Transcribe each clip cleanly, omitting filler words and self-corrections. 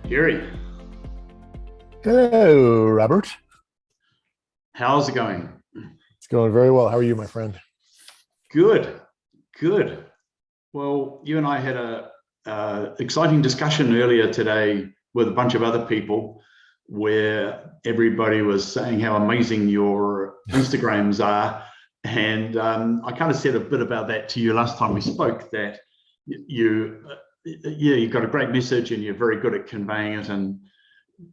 Gary, Hello, Robert. how's it going? It's going very well. How are you, my friend? Good, good. Well, you and I had a exciting discussion earlier today with a bunch of other people where everybody was saying how amazing your Instagrams are. And I kind of said a bit about that to you last time we spoke, that yeah, you've got a great message and you're very good at conveying it. And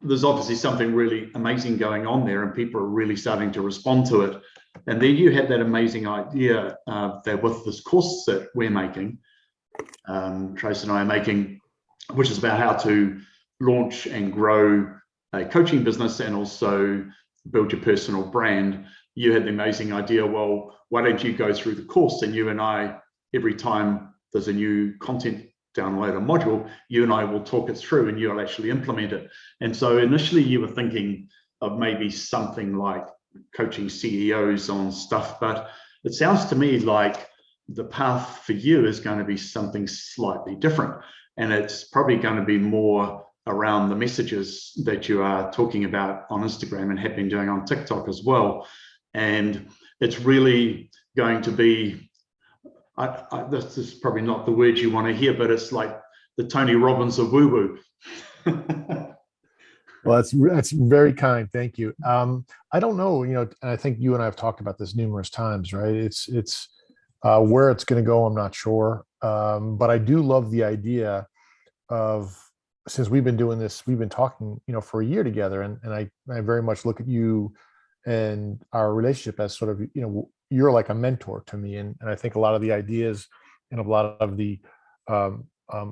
there's obviously something really amazing going on there, and people are really starting to respond to it. And then you had that amazing idea that with this course that we're making, Trace and I are making, which is about how to launch and grow a coaching business and also build your personal brand. You had the amazing idea, well, why don't you go through the course, and you and I, every time there's a new content download a module, you and I will talk it through and you'll actually implement it. And so initially you were thinking of maybe something like coaching CEOs on stuff, but it sounds to me like the path for you is going to be something slightly different. And it's probably going to be more around the messages that you are talking about on Instagram and have been doing on TikTok as well. And it's really going to be, this is probably not the word you want to hear, but it's like the Tony Robbins of woo-woo. Well, that's very kind. Thank you. I don't know, and I think you and I have talked about this numerous times, right? It's where it's going to go, I'm not sure. But I do love the idea of, since we've been doing this, we've been talking, for a year together, and I very much look at you and our relationship as sort of, you're like a mentor to me. And I think a lot of the ideas and a lot of the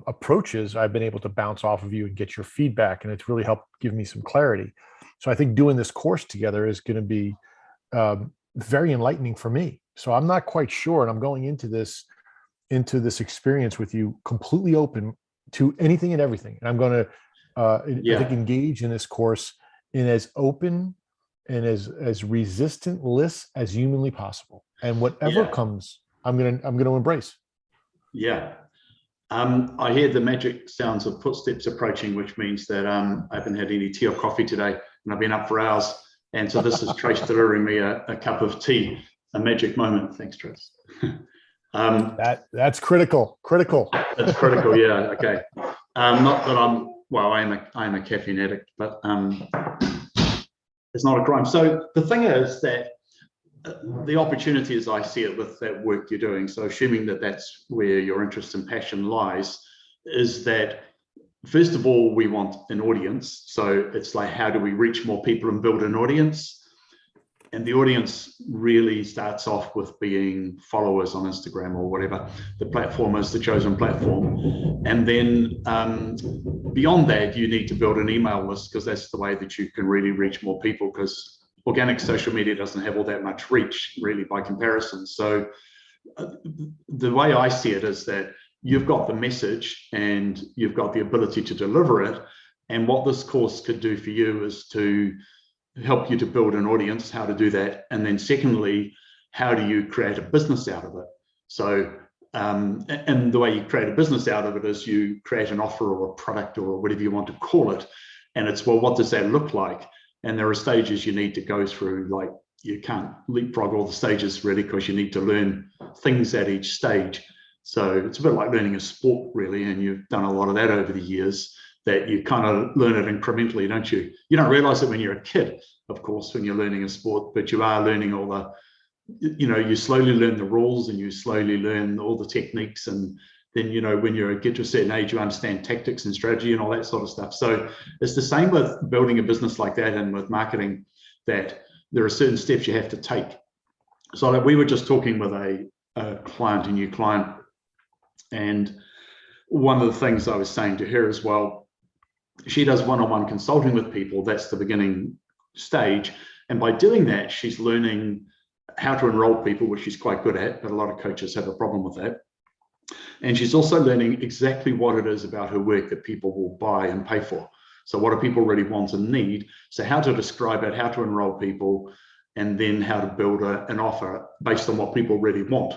approaches I've been able to bounce off of you and get your feedback. And it's really helped give me some clarity. So I think doing this course together is going to be very enlightening for me. So I'm not quite sure. And I'm going into this experience with you completely open to anything and everything. And I'm going to, I think, engage in this course in as open and as resistantless as humanly possible. And whatever comes, I'm gonna embrace. Yeah. I hear the magic sounds of footsteps approaching, which means that I haven't had any tea or coffee today, and I've been up for hours. And so this is Trace delivering me a cup of tea, a magic moment. Thanks, Trace. That's critical. That's critical. Yeah. Okay. Not that I am a caffeine addict, but it's not a crime. So the thing is that the opportunity, as I see it, with that work you're doing, so assuming that that's where your interest and passion lies, is that first of all, we want an audience. So it's like, how do we reach more people and build an audience? And the audience really starts off with being followers on Instagram or whatever the platform is, the chosen platform. And then beyond that, you need to build an email list, because that's the way that you can really reach more people, because organic social media doesn't have all that much reach really by comparison. So the way I see it is that you've got the message and you've got the ability to deliver it. And what this course could do for you is to help you to build an audience, how to do that. And then secondly, how do you create a business out of it? So, and the way you create a business out of it is you create an offer or a product or whatever you want to call it. And it's, well, what does that look like? And there are stages you need to go through. Like, you can't leapfrog all the stages really, because you need to learn things at each stage. So it's a bit like learning a sport really. And you've done a lot of that over the years, that you kind of learn it incrementally, don't you? You don't realize it when you're a kid, of course, when you're learning a sport, but you are learning all the, you slowly learn the rules and you slowly learn all the techniques. And then, when you get to a certain age, you understand tactics and strategy and all that sort of stuff. So it's the same with building a business like that, and with marketing, that there are certain steps you have to take. So like, we were just talking with a client, a new client, and one of the things I was saying to her as well, she does one-on-one consulting with people. That's the beginning stage. And by doing that, she's learning how to enroll people, which she's quite good at, but a lot of coaches have a problem with that. And she's also learning exactly what it is about her work that people will buy and pay for. So what do people really want and need? So how to describe it, how to enroll people, and then how to build an offer based on what people really want.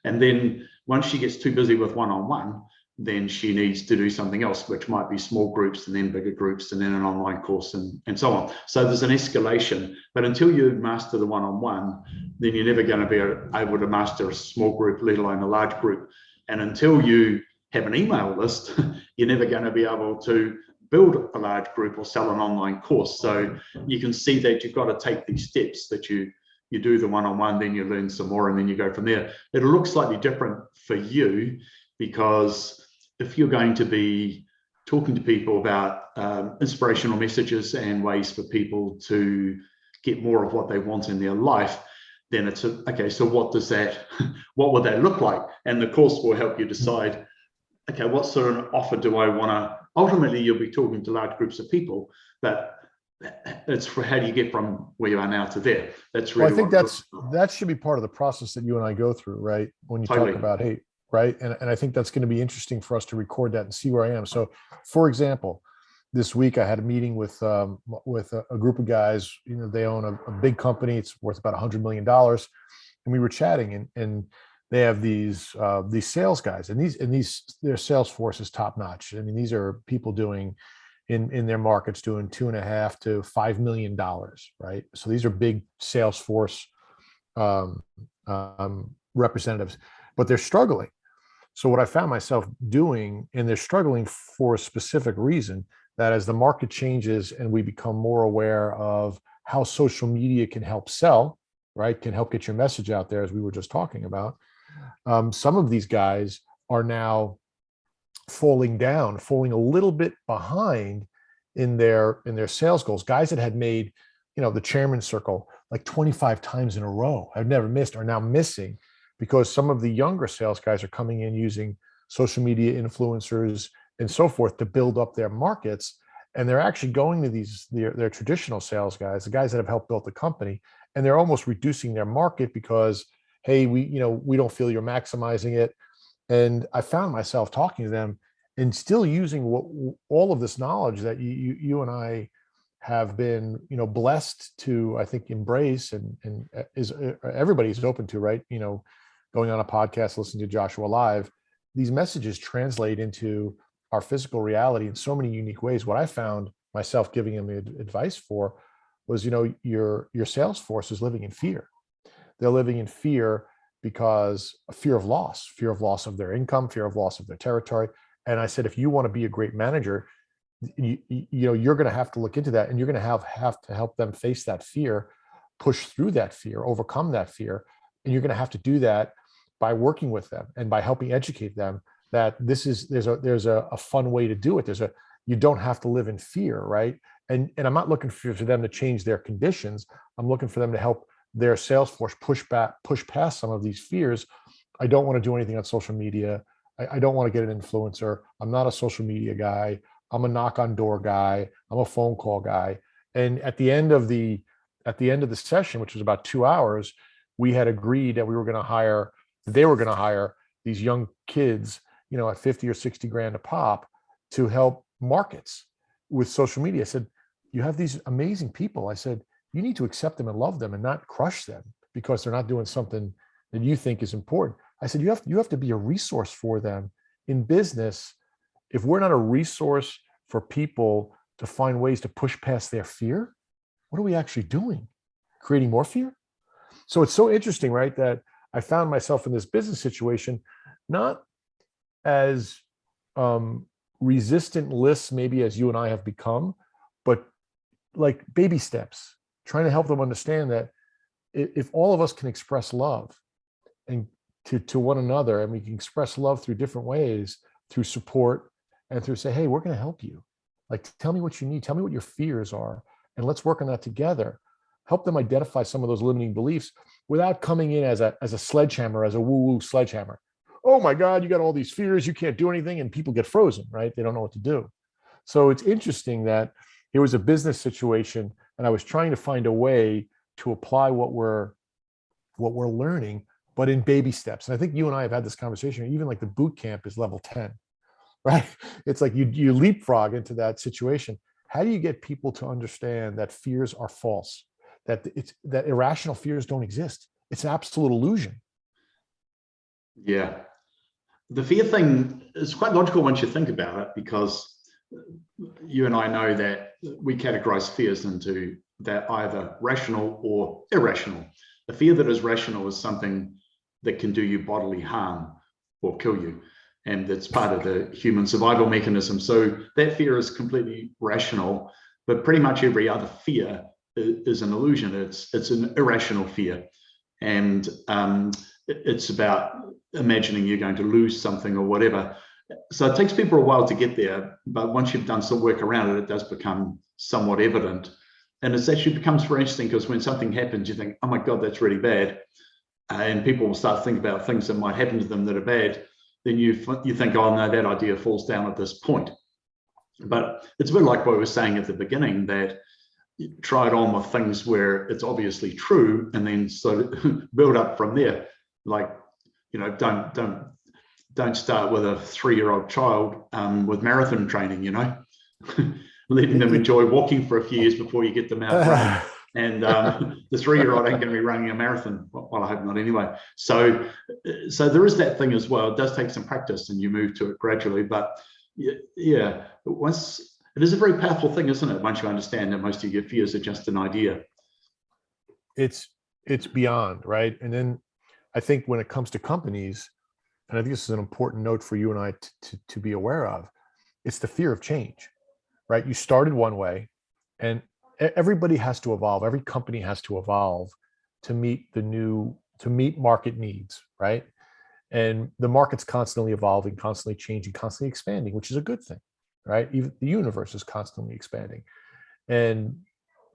And then once she gets too busy with one-on-one, then she needs to do something else, which might be small groups and then bigger groups and then an online course and so on. So there's an escalation, but until you master the one-on-one, then you're never going to be able to master a small group, let alone a large group. And until you have an email list, you're never going to be able to build a large group or sell an online course. So you can see that you've got to take these steps, that you do the one-on-one, then you learn some more, and then you go from there. It'll look slightly different for you, because if you're going to be talking to people about inspirational messages and ways for people to get more of what they want in their life, then it's okay, so what would that look like? And the course will help you decide, okay, what sort of offer do I want to, ultimately you'll be talking to large groups of people, but it's for how do you get from where you are now to there. That's really, well, I think that should be part of the process that you and I go through, right? When you talk about, hey, right. And I think that's going to be interesting for us to record that and see where I am. So for example, this week I had a meeting with a group of guys. You know, they own a big company. It's worth about $100 million. And we were chatting, and they have these sales guys, and their sales force is top notch. I mean, these are people doing in their markets doing $2.5 to $5 million, right? So these are big sales force representatives, but they're struggling. So what I found myself doing, and they're struggling for a specific reason, that as the market changes and we become more aware of how social media can help sell, right, can help get your message out there, as we were just talking about, some of these guys are now falling a little bit behind in their sales goals. Guys that had made, the chairman's circle like 25 times in a row, I've never missed, are now missing, because some of the younger sales guys are coming in using social media influencers and so forth to build up their markets. And they're actually going to their traditional sales guys, the guys that have helped build the company, and they're almost reducing their market because, hey, we don't feel you're maximizing it. And I found myself talking to them and still using all of this knowledge that you and I have been, blessed to, I think, embrace, and is everybody's open to, right? Going on a podcast, listening to Joshua Live, these messages translate into our physical reality in so many unique ways. What I found myself giving him advice for was, your sales force is living in fear. They're living in fear because of fear of loss of their income, fear of loss of their territory. And I said, if you want to be a great manager, you're going to have to look into that, and you're going to have to help them face that fear, push through that fear, overcome that fear. And you're going to have to do that by working with them and by helping educate them that there's a fun way to do it. You don't have to live in fear, right? And I'm not looking for them to change their conditions. I'm looking for them to help their sales force push past some of these fears. I don't want to do anything on social media. I don't want to get an influencer. I'm not a social media guy. I'm a knock on door guy. I'm a phone call guy. And at the end of the session, which was about 2 hours, we had agreed that they were going to hire these young kids, at 50 or 60 grand a pop, to help markets with social media. I said, you have these amazing people. I said, you need to accept them and love them and not crush them because they're not doing something that you think is important. I said, you have to be a resource for them in business. If we're not a resource for people to find ways to push past their fear, what are we actually doing? Creating more fear? So it's so interesting, right, that I found myself in this business situation, not as resistant lists maybe as you and I have become, but like baby steps, trying to help them understand that if all of us can express love and to one another, and we can express love through different ways, through support and through say, hey, we're going to help you. Like, tell me what you need, tell me what your fears are, and let's work on that together. Help them identify some of those limiting beliefs without coming in as a sledgehammer, as a woo-woo sledgehammer. Oh my God, you got all these fears, you can't do anything, and people get frozen, right? They don't know what to do. So it's interesting that it was a business situation, and I was trying to find a way to apply what we're learning, but in baby steps. And I think you and I have had this conversation. Even like the boot camp is level 10, right? It's like you leapfrog into that situation. How do you get people to understand that fears are false? That irrational fears don't exist. It's an absolute illusion. Yeah. the fear thing is quite logical once you think about it, because you and I know that we categorize fears into they're either rational or irrational. A fear that is rational is something that can do you bodily harm or kill you. And that's part of the human survival mechanism. So that fear is completely rational, but pretty much every other fear is an illusion. It's an irrational fear. And it's about imagining you're going to lose something or whatever. So it takes people a while to get there, but once you've done some work around it, it does become somewhat evident. And it actually becomes very interesting, because when something happens, you think, oh my God, that's really bad. And people will start to think about things that might happen to them that are bad. Then you think, oh no, that idea falls down at this point. But it's a bit like what we were saying at the beginning, that you try it on with things where it's obviously true, and then sort of build up from there. Like, you know, don't start with a 3-year-old child with marathon training, you know, letting them enjoy walking for a few years before you get them out running. And the 3-year-old ain't going to be running a marathon. Well, I hope not anyway. So there is that thing as well. It does take some practice, and you move to it gradually. But yeah, it is a very powerful thing, isn't it? Once you understand that most of your fears are just an idea. It's beyond, right? And then I think when it comes to companies, and I think this is an important note for you and I to be aware of, it's the fear of change, right? You started one way, and everybody has to evolve. Every company has to evolve to meet market needs, right? And the market's constantly evolving, constantly changing, constantly expanding, which is a good thing, right? Even the universe is constantly expanding. And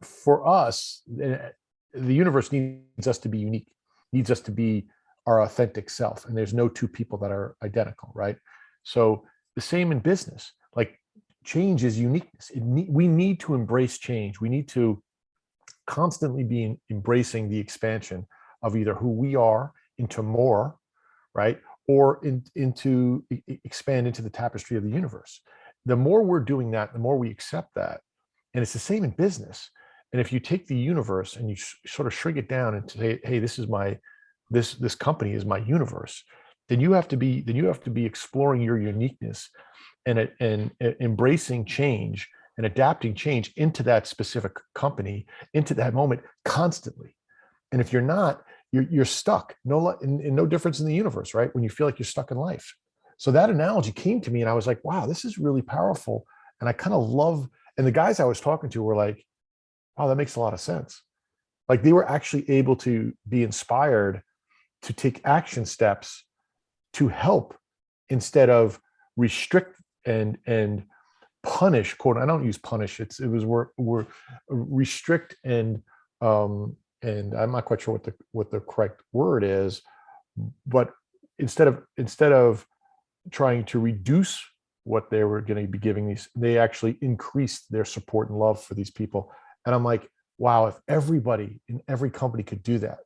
for us, the universe needs us to be unique, needs us to be our authentic self. And there's no two people that are identical, right? So the same in business, like change is uniqueness. We need to embrace change. We need to constantly be embracing the expansion of either who we are into more, right? Or into expand into the tapestry of the universe. The more we're doing that, the more we accept that. And it's the same in business. And if you take the universe and you sort of shrink it down and say, hey, this is this company is my universe, then you have to be exploring your uniqueness and embracing change and adapting change into that specific company, into that moment constantly. And if you're not, you're stuck. No difference in the universe, right? When you feel like you're stuck in life. So that analogy came to me, and I was like, wow, this is really powerful. And I kind of love, and the guys I was talking to were like, wow, that makes a lot of sense. Like they were actually able to be inspired to take action steps to help instead of restrict and punish. Quote, I don't use punish. It was we're restrict and I'm not quite sure what the correct word is, but instead of trying to reduce what they were going to be giving these, they actually increased their support and love for these people. And I'm like, wow, if everybody in every company could do that,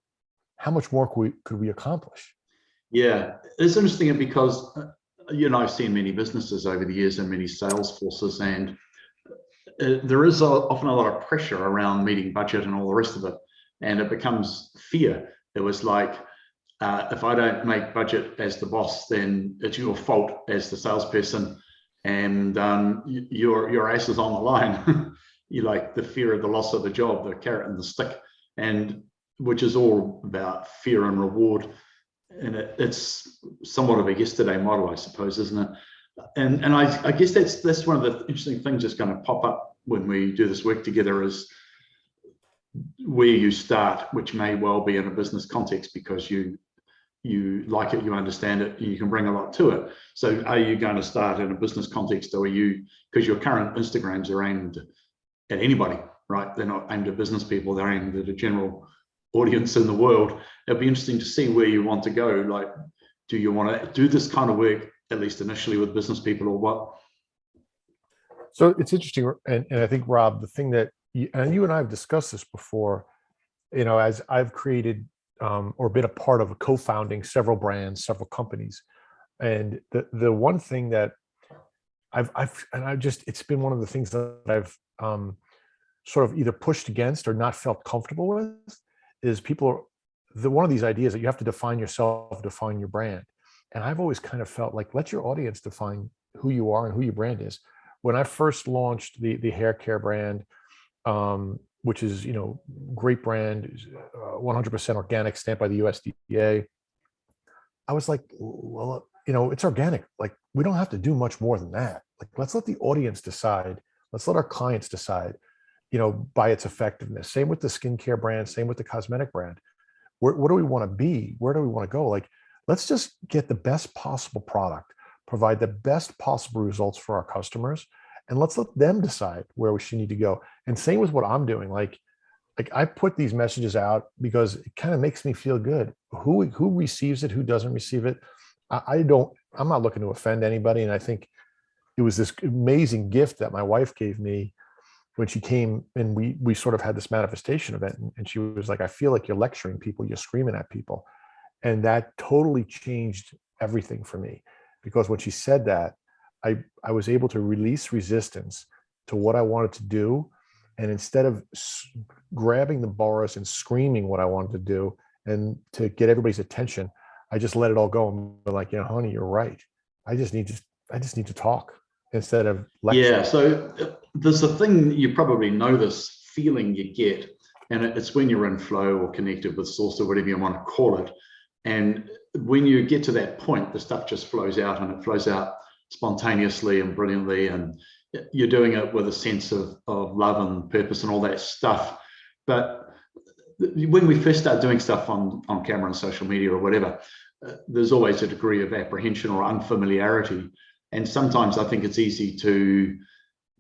how much more could we accomplish? Yeah, it's interesting because you and I've seen many businesses over the years and many sales forces, and there is often a lot of pressure around meeting budget and all the rest of it, and it becomes fear. It was like, if I don't make budget as the boss, then it's your fault as the salesperson, and your ass is on the line. You like the fear of the loss of the job, the carrot and the stick, and which is all about fear and reward. And it's somewhat of a yesterday model, I suppose, isn't it? And I guess that's one of the interesting things that's going to pop up when we do this work together, is where you start, which may well be in a business context because you like it, you understand it, you can bring a lot to it. So are you going to start in a business context, or are you, because your current Instagrams are aimed at anybody, right? They're not aimed at business people, they're aimed at a general audience in the world. It'll be interesting to see where you want to go. Like, do you want to do this kind of work, at least initially, with business people, or what? So it's interesting. And I think, Rob, the thing that you and I have discussed this before, you know, as I've created or been a part of co-founding several brands, several companies. And the one thing that it's been one of the things that I've sort of either pushed against or not felt comfortable with is one of these ideas that you have to define yourself, define your brand. And I've always kind of felt like, let your audience define who you are and who your brand is. When I first launched the hair care brand, which is, great brand, 100% organic, stamped by the USDA. I was like, well, it's organic. Like, we don't have to do much more than that. Like, let's let the audience decide. Let's let our clients decide, by its effectiveness. Same with the skincare brand, same with the cosmetic brand. What do we want to be? Where do we want to go? Like, let's just get the best possible product, provide the best possible results for our customers, and let's let them decide where we should need to go. And same with what I'm doing. Like I put these messages out because it kind of makes me feel good. Who receives it, who doesn't receive it, I'm not looking to offend anybody. And I think it was this amazing gift that my wife gave me when she came, and we sort of had this manifestation event, and she was like, I feel like you're lecturing people, you're screaming at people. And that totally changed everything for me, because when she said that, I was able to release resistance to what I wanted to do. And instead of grabbing the bars and screaming what I wanted to do and to get everybody's attention, I just let it all go and be like, honey, you're right. I just need to talk instead of lecture. Yeah. So there's a thing, you probably know this feeling you get, and it's when you're in flow or connected with source or whatever you want to call it. And when you get to that point, the stuff just flows out, and it flows out spontaneously and brilliantly. And you're doing it with a sense of love and purpose and all that stuff. But when we first start doing stuff on camera and social media or whatever, there's always a degree of apprehension or unfamiliarity. And sometimes I think it's easy to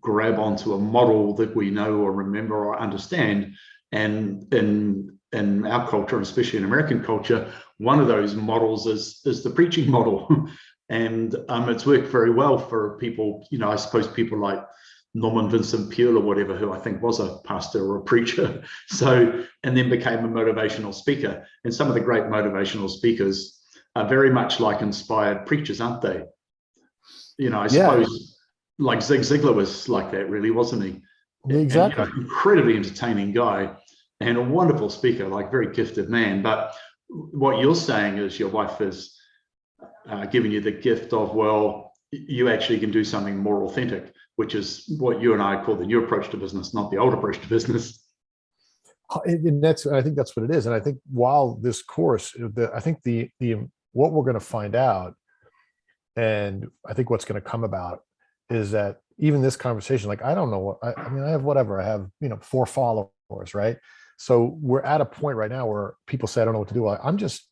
grab onto a model that we know or remember or understand. And in our culture, and especially in American culture, one of those models is the preaching model. And it's worked very well for people, I suppose people like Norman Vincent Peale or whatever, who I think was a pastor or a preacher. So, and then became a motivational speaker. And some of the great motivational speakers are very much like inspired preachers, aren't they? I suppose like Zig Ziglar was like that, really, wasn't he? Exactly. And, incredibly entertaining guy and a wonderful speaker, like very gifted man. But what you're saying is your wife is giving you the gift of, well, you actually can do something more authentic, which is what you and I call the new approach to business, not the old approach to business. And I think that's what it is. And I think while this course, I think the what we're going to find out, and I think what's going to come about, is that even this conversation, like, I don't know what, I mean, I have whatever, I have, 4 followers, right? So we're at a point right now where people say, I don't know what to do. I'm just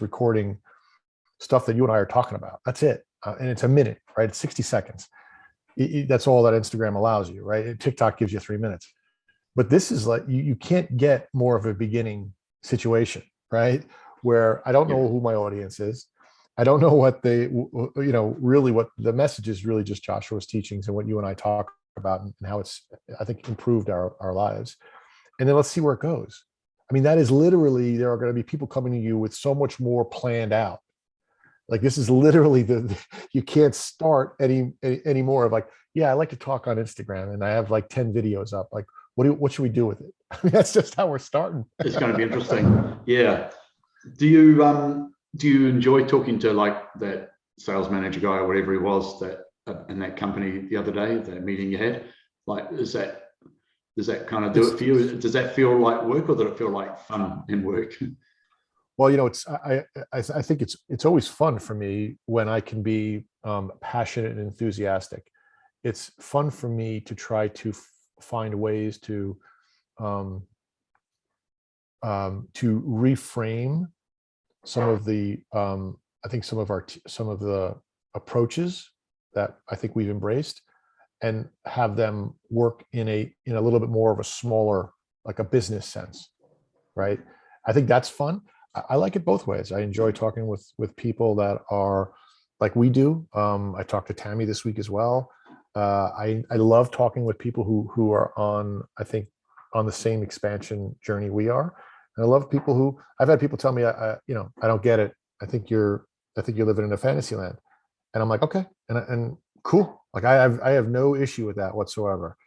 recording stuff that you and I are talking about. That's it. And it's a minute, right? It's 60 seconds. That's all that Instagram allows you, right? TikTok gives you 3 minutes. But this is like, you can't get more of a beginning situation, right? Where I don't know who my audience is. I don't know what they, really what the message is, really just Joshua's teachings and what you and I talk about, and how it's, I think, improved our lives. And then let's see where it goes. I mean, that is literally, there are going to be people coming to you with so much more planned out. Like, this is literally you can't start any more of like, yeah, I like to talk on Instagram and I have like 10 videos up. Like, what should we do with it? I mean, that's just how we're starting. It's going to be interesting. Yeah. Do you enjoy talking to like that sales manager guy or whatever he was that in that company the other day, that meeting you had? Like, does that kind of do it for you? Does that feel like work, or does it feel like fun and work? Well, I think it's always fun for me when I can be passionate and enthusiastic. It's fun for me to try to find ways to reframe some of the I think some of the approaches that I think we've embraced, and have them work in a little bit more of a smaller, like a business sense, right? I think that's fun. I like it both ways. I enjoy talking with people that are like we do. I talked to Tammy this week as well. I love talking with people who are on, I think, on the same expansion journey we are. And I love people who, I've had people tell me, I don't get it. I think you're living in a fantasy land. And I'm like, okay, and cool. Like, I have no issue with that whatsoever.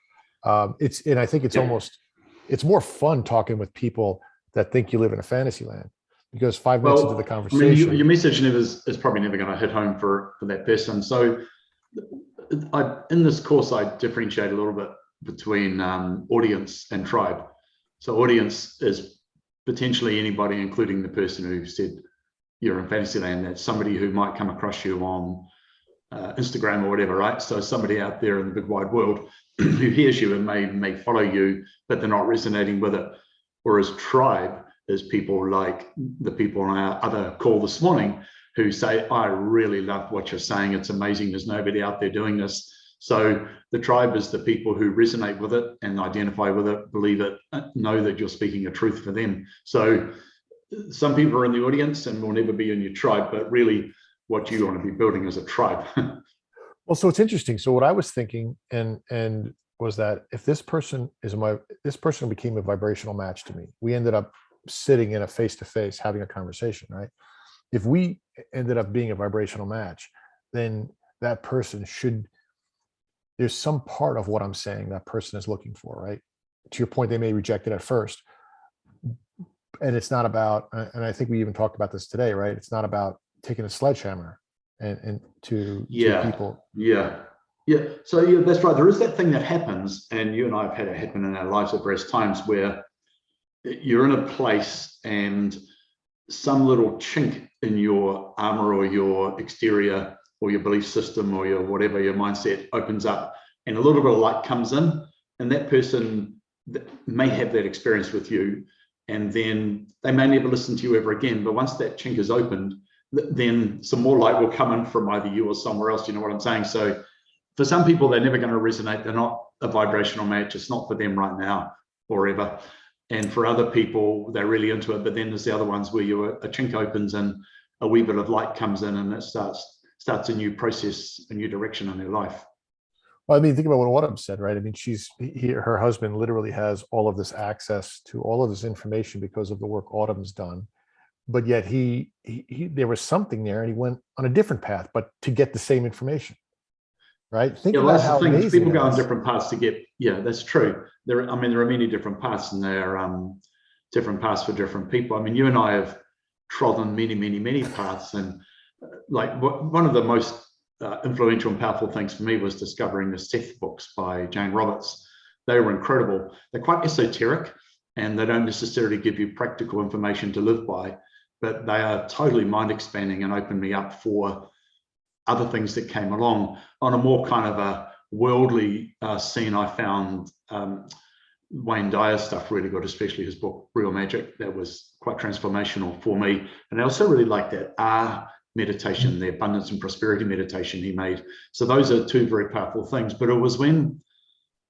And I think it's more fun talking with people that think you live in a fantasy land, because 5 minutes into the Well, I mean, conversation, your message is probably never going to hit home for that person. So in this course, I differentiate a little bit between audience and tribe. So audience is potentially anybody, including the person who said you're in Fantasyland. That's somebody who might come across you on Instagram or whatever, right? So somebody out there in the big wide world who hears you and may follow you, but they're not resonating with it. Whereas tribe is people like the people on our other call this morning who say, I really love what you're saying. It's amazing. There's nobody out there doing this. So the tribe is the people who resonate with it and identify with it, believe it, know that you're speaking a truth for them. So some people are in the audience and will never be in your tribe, but really what you want to be building is a tribe. well, so it's interesting. So what I was thinking and was that if this person became a vibrational match to me, we ended up sitting in a face-to-face having a conversation, right? If we ended up being a vibrational match, then that person there's some part of what I'm saying that person is looking for, right? To your point, they may reject it at first. And it's not about, and I think we even talked about this today, right? It's not about taking a sledgehammer and to people. Yeah. So yeah, that's right. There is that thing that happens, and you and I have had it happen in our lives at various times where you're in a place and some little chink in your armor or your exterior or your belief system or your whatever, your mindset opens up and a little bit of light comes in, and that person may have that experience with you, and then they may never listen to you ever again. But once that chink is opened, then some more light will come in from either you or somewhere else. You know what I'm saying? So for some people, they're never going to resonate. They're not a vibrational match. It's not for them right now or ever. And for other people, they're really into it. But then there's the other ones where a chink opens and a wee bit of light comes in, and it starts a new process, a new direction in their life. Well, I mean, think about what Autumn said, right? I mean, her husband literally has all of this access to all of this information because of the work Autumn's done. But yet there was something there, and he went on a different path, but to get the same information, right? Think about how amazing people go on different paths to get. Yeah, that's true. There are many different paths, and there are different paths for different people. I mean, you and I have trodden many paths, and like one of the most influential and powerful things for me was discovering the Seth books by Jane Roberts. They were incredible. They're quite esoteric, and they don't necessarily give you practical information to live by, but they are totally mind expanding and open me up for other things that came along. On a more kind of a worldly scene, I found Wayne Dyer's stuff really good, especially his book Real Magic. That was quite transformational for me. And I also really like that meditation, the abundance and prosperity meditation he made. So those are two very powerful things. But it was when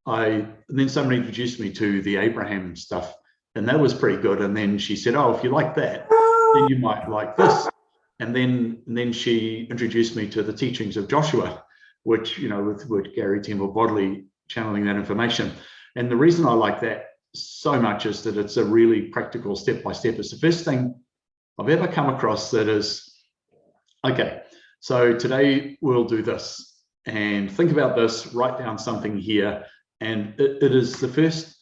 then somebody introduced me to the Abraham stuff, and that was pretty good. And then she said, oh, if you like that, then you might like this. And then she introduced me to the teachings of Joshua, which, with Gary Temple Bodley channeling that information. And the reason I like that so much is that it's a really practical step-by-step. It's the first thing I've ever come across that is, okay, so today we'll do this, and think about this, write down something here. And it is the first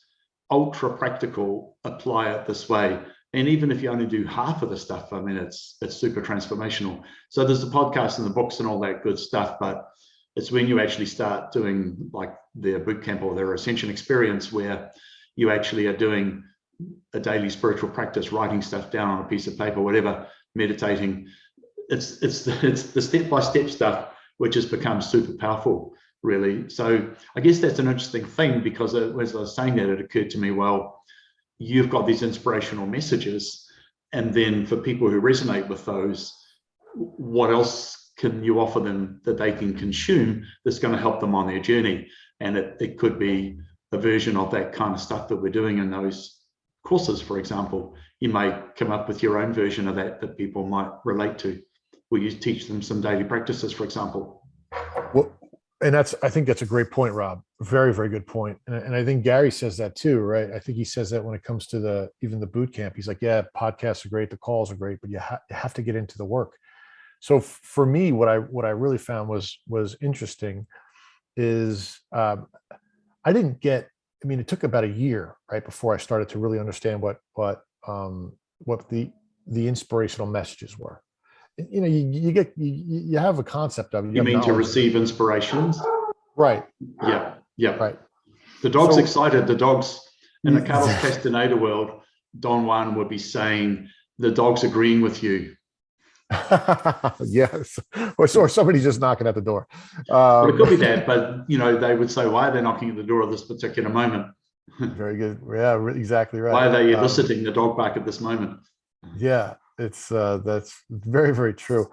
ultra practical, apply it this way. And even if you only do half of the stuff, I mean, it's super transformational. So there's the podcast and the books and all that good stuff, but it's when you actually start doing like their boot camp or their ascension experience, where you actually are doing a daily spiritual practice, writing stuff down on a piece of paper, whatever, meditating. It's the step-by-step stuff which has become super powerful, really. So I guess that's an interesting thing, because as I was saying that, it occurred to me, well, you've got these inspirational messages, and then for people who resonate with those, what else can you offer them that they can consume that's going to help them on their journey? And it could be a version of that kind of stuff that we're doing in those courses. For example, you may come up with your own version of that people might relate to, where you teach them some daily practices, for example. Well, and I think that's a great point, Rob. Very, very good point. And I think Gary says that too, right? I think he says that when it comes to even the boot camp. He's like, yeah, podcasts are great, the calls are great, but you have to get into the work. So for me, what I really found was interesting is I didn't get. It took about a year, right, before I started to really understand what the the inspirational messages were. You know, you have a concept of it. You have mean to knowledge. receive inspirations? Right. Yeah, yeah. Right. The dog's So- excited. The dog's in the Carlos Castaneda world. Don Juan would be saying, the dog's agreeing with you. Yes, or somebody's just knocking at the door. Well, it could be that, but you know, they would say, why are they knocking at the door at this particular moment? Very good. Yeah, exactly right. Why are they eliciting the dog back at this moment? Yeah, it's that's very, very true.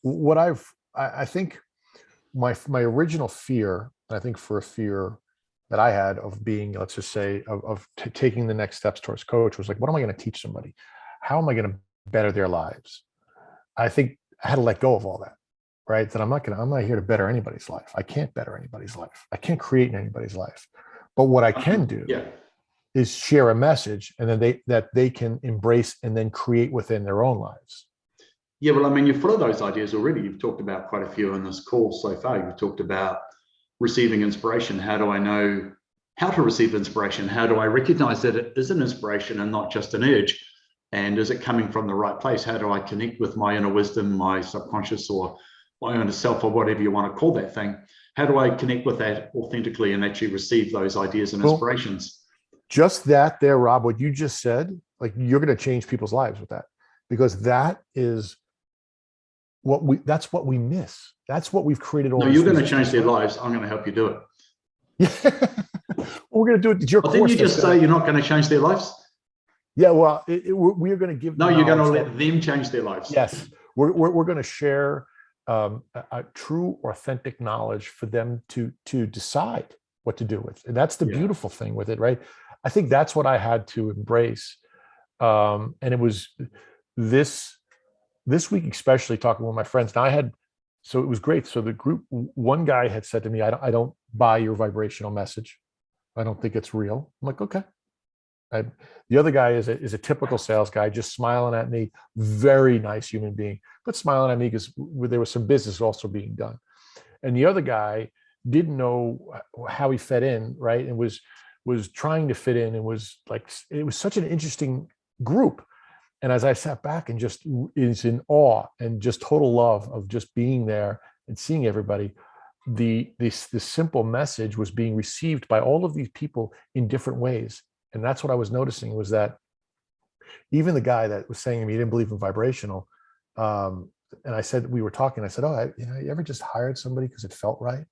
What I think my original fear, I think for a fear that I had of being, let's just say, of taking the next steps towards coach was like, what am I going to teach somebody? How am I going to better their lives? I think I had to let go of all that, right? That I'm not here to better anybody's life. I can't better anybody's life. I can't create anybody's life. But what I can do is share a message, and then they can embrace and then create within their own lives. Yeah, well, I mean, you're full of those ideas already. You've talked about quite a few in this call so far. You've talked about receiving inspiration. How do I know how to receive inspiration? How do I recognize that it is an inspiration and not just an urge? And is it coming from the right place? How do I connect with my inner wisdom, my subconscious, or my inner self, or whatever you want to call that thing? How do I connect with that authentically and actually receive those ideas and inspirations? Just that there, Rob, what you just said, like, you're going to change people's lives with that, because that is that's what we miss. That's what we've created. No, you're going to change their lives. I'm going to help you do it. Yeah. We're going to do it. Your course, didn't you just say you're not going to change their lives? Yeah, well, we are going to give. No, you're going to let them change their lives. Yes, we're going to share a true, authentic knowledge for them to decide what to do with, and that's the beautiful thing with it, right? I think that's what I had to embrace, and it was this week, especially talking with my friends. And so it was great. So the group, one guy had said to me, I don't buy your vibrational message. I don't think it's real. I'm like, okay. The other guy is a typical sales guy, just smiling at me, very nice human being, but smiling at me because there was some business also being done. And the other guy didn't know how he fit in, right? And was trying to fit in, and was like, it was such an interesting group. And as I sat back and just is in awe and just total love of just being there and seeing everybody, this simple message was being received by all of these people in different ways. And that's what I was noticing, was that even the guy that was saying to me he didn't believe in vibrational, and I said, we were talking, I said, oh, you ever just hired somebody because it felt right?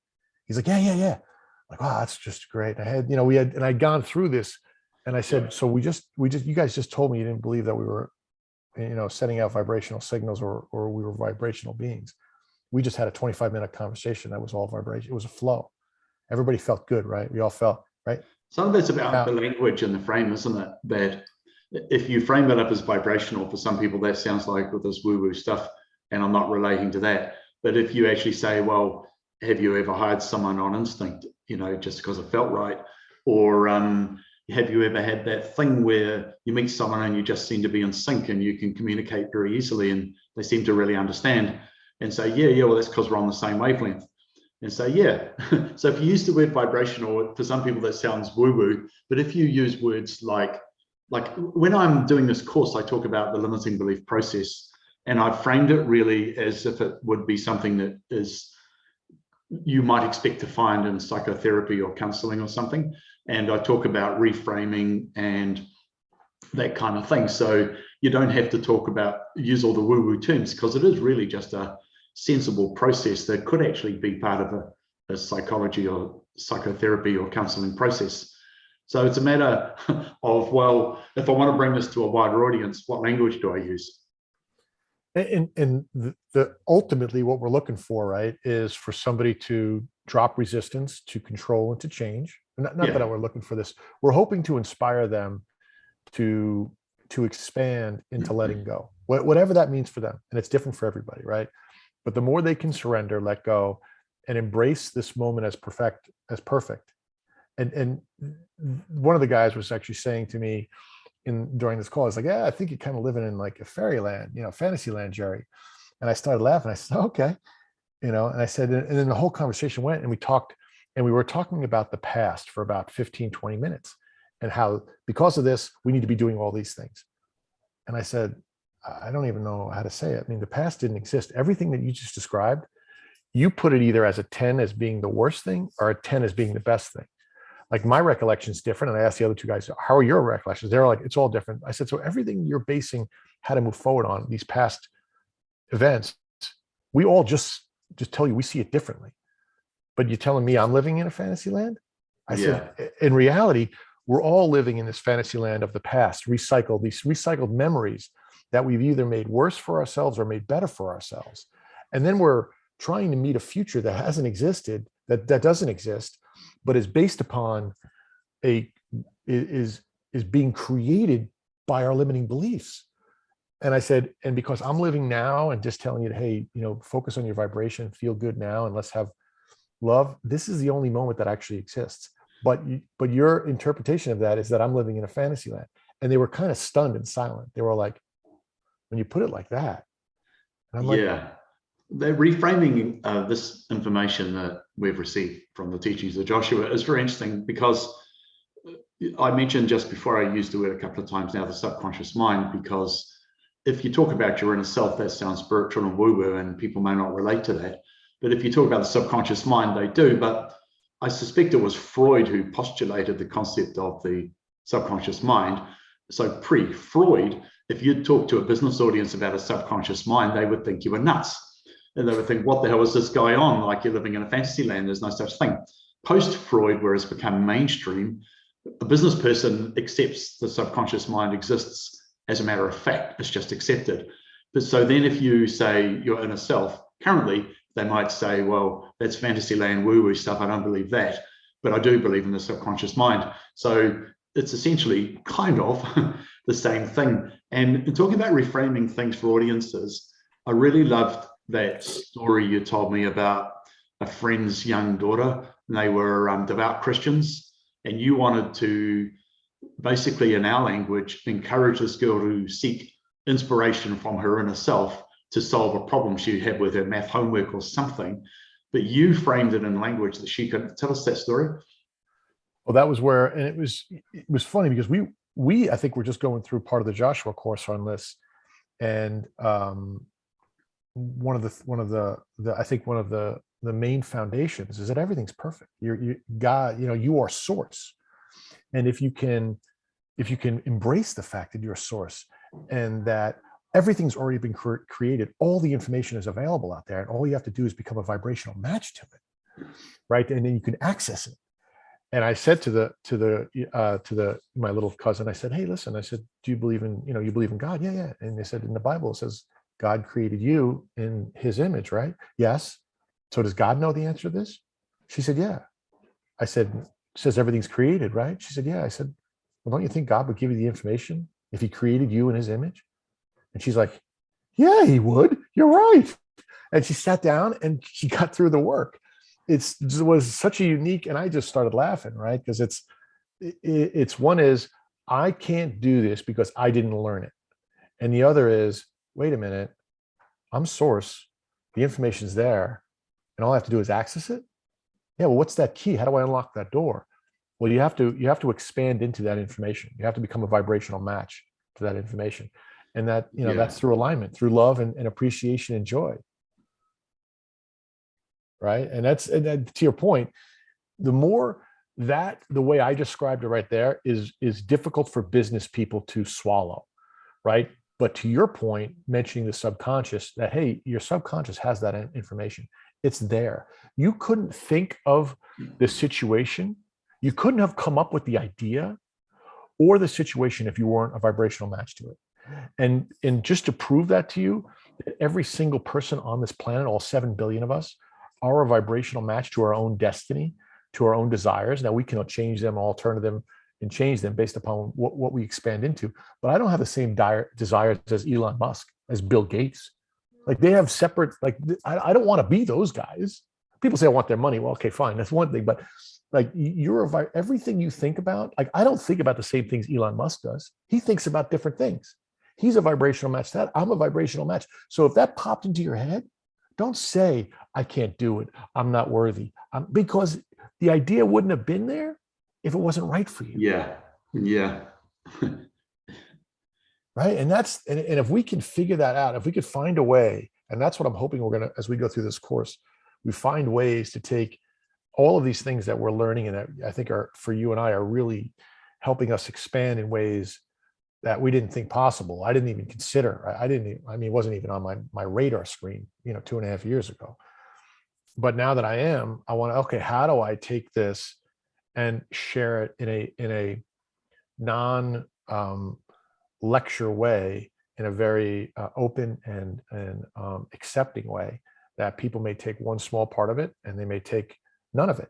He's like, yeah. I'm like, wow, that's just great. And I had, and I'd gone through this, and I said, so we just, you guys just told me you didn't believe that we were, sending out vibrational signals, or we were vibrational beings. We just had a 25-minute conversation that was all vibration. It was a flow. Everybody felt good, right? We all felt right. Some of that's about the language and the frame, isn't it? That if you frame it up as vibrational, for some people that sounds like with this woo-woo stuff, and I'm not relating to that. But if you actually say, well, have you ever hired someone on instinct, just because it felt right? Or have you ever had that thing where you meet someone and you just seem to be in sync and you can communicate very easily and they seem to really understand, and say, yeah, well, that's because we're on the same wavelength. And say, yeah. So if you use the word vibrational, for some people that sounds woo-woo, but if you use words like when I'm doing this course, I talk about the limiting belief process, and I've framed it really as if it would be something that is you might expect to find in psychotherapy or counseling or something. And I talk about reframing and that kind of thing. So you don't have to use all the woo-woo terms, because it is really just a sensible process that could actually be part of a psychology or psychotherapy or counseling process. So it's a matter of, well, if I want to bring this to a wider audience, what language do I use? And the ultimately what we're looking for, right, is for somebody to drop resistance to control and to change. Not that we're looking for this. We're hoping to inspire them to expand into letting go, whatever that means for them. And it's different for everybody, right? But the more they can surrender, let go, and embrace this moment as perfect. And one of the guys was actually saying to me during this call, it's like, yeah, I think you're kind of living in like a fairyland, fantasy land, Jerry. And I started laughing. I said, okay, and I said, and then the whole conversation went, and we were talking about the past for about 15, 20 minutes, and how because of this, we need to be doing all these things. And I said, I don't even know how to say it. I mean, the past didn't exist. Everything that you just described, you put it either as a 10 as being the worst thing or a 10 as being the best thing. Like my recollection is different. And I asked the other two guys, how are your recollections? They're like, it's all different. I said, so everything you're basing how to move forward on these past events, we all just tell you we see it differently. But you're telling me I'm living in a fantasy land? I said, in reality, we're all living in this fantasy land of the past, these recycled memories that we've either made worse for ourselves or made better for ourselves. And then we're trying to meet a future that hasn't existed, that doesn't exist, but is based upon is being created by our limiting beliefs. And I said, and because I'm living now and just telling you, hey, focus on your vibration, feel good now, and let's have love. This is the only moment that actually exists. But your interpretation of that is that I'm living in a fantasy land. And they were kind of stunned and silent. They were like, when you put it like that, and I'm like, they're reframing this information that we've received from the teachings of Joshua is very interesting, because I mentioned just before, I used the word a couple of times now, the subconscious mind, because if you talk about your inner self, that sounds spiritual and woo-woo, and people may not relate to that. But if you talk about the subconscious mind, they do. But I suspect it was Freud who postulated the concept of the subconscious mind. So pre-Freud, if you'd talk to a business audience about a subconscious mind, they would think you were nuts. And they would think, what the hell is this guy on? Like, you're living in a fantasy land. There's no such thing. Post-Freud, where it's become mainstream, a business person accepts the subconscious mind exists as a matter of fact. It's just accepted. But so then if you say your inner self, currently, they might say, well, that's fantasy land woo-woo stuff. I don't believe that. But I do believe in the subconscious mind. So it's essentially kind of the same thing. And talking about reframing things for audiences, I really loved that story you told me about a friend's young daughter. And they were devout Christians. And you wanted to basically, in our language, encourage this girl to seek inspiration from her inner self to solve a problem she had with her math homework or something. But you framed it in language that she could. Tell us that story. Well, that was where, and it was funny because we I think we're just going through part of the Joshua course on this, and one of the main foundations is that everything's perfect. You God, you are source, and if you can embrace the fact that you're source and that everything's already been created, all the information is available out there, and all you have to do is become a vibrational match to it, right? And then you can access it. And I said to my little cousin, I said, hey, listen, I said, do you believe in, you believe in God? Yeah. And they said, in the Bible, it says God created you in his image, right? Yes. So does God know the answer to this? She said, yeah. I said, it says everything's created, right? She said, yeah. I said, well, don't you think God would give you the information if he created you in his image? And she's like, yeah, he would. You're right. And she sat down and she got through the work. It was such a unique, and I just started laughing, right? Because it's one is, I can't do this because I didn't learn it. And the other is, wait a minute, I'm source, the information's there, and all I have to do is access it. Yeah, well, what's that key? How do I unlock that door? Well, you have to expand into that information. You have to become a vibrational match to that information. And that, that's through alignment, through love and appreciation and joy. Right. And to your point, the way I described it right there is difficult for business people to swallow. Right. But to your point, mentioning the subconscious, that, hey, your subconscious has that information. It's there. You couldn't think of the situation. You couldn't have come up with the idea or the situation if you weren't a vibrational match to it. And just to prove that to you, that every single person on this planet, all 7 billion of us, are a vibrational match to our own destiny, to our own desires. Now we can change them, alter them, and change them based upon what we expand into. But I don't have the same desires as Elon Musk, as Bill Gates. Like, they have separate, like, I don't want to be those guys. People say I want their money. Well, okay, fine. That's one thing. But like, everything you think about, like, I don't think about the same things Elon Musk does. He thinks about different things. He's a vibrational match to that. I'm a vibrational match. So if that popped into your head, don't say, I can't do it. I'm not worthy. Because the idea wouldn't have been there if it wasn't right for you. Yeah. right? And and if we can figure that out, if we could find a way, and that's what I'm hoping we're going to, as we go through this course, we find ways to take all of these things that we're learning and that I think are, for you and I, are really helping us expand in ways that we didn't think possible. I didn't even consider. I didn't even, I mean, it wasn't even on my radar screen, 2.5 years ago. But now that I am, I want to, okay, how do I take this and share it in a non lecture way, in a very open and accepting way, that people may take one small part of it and they may take none of it,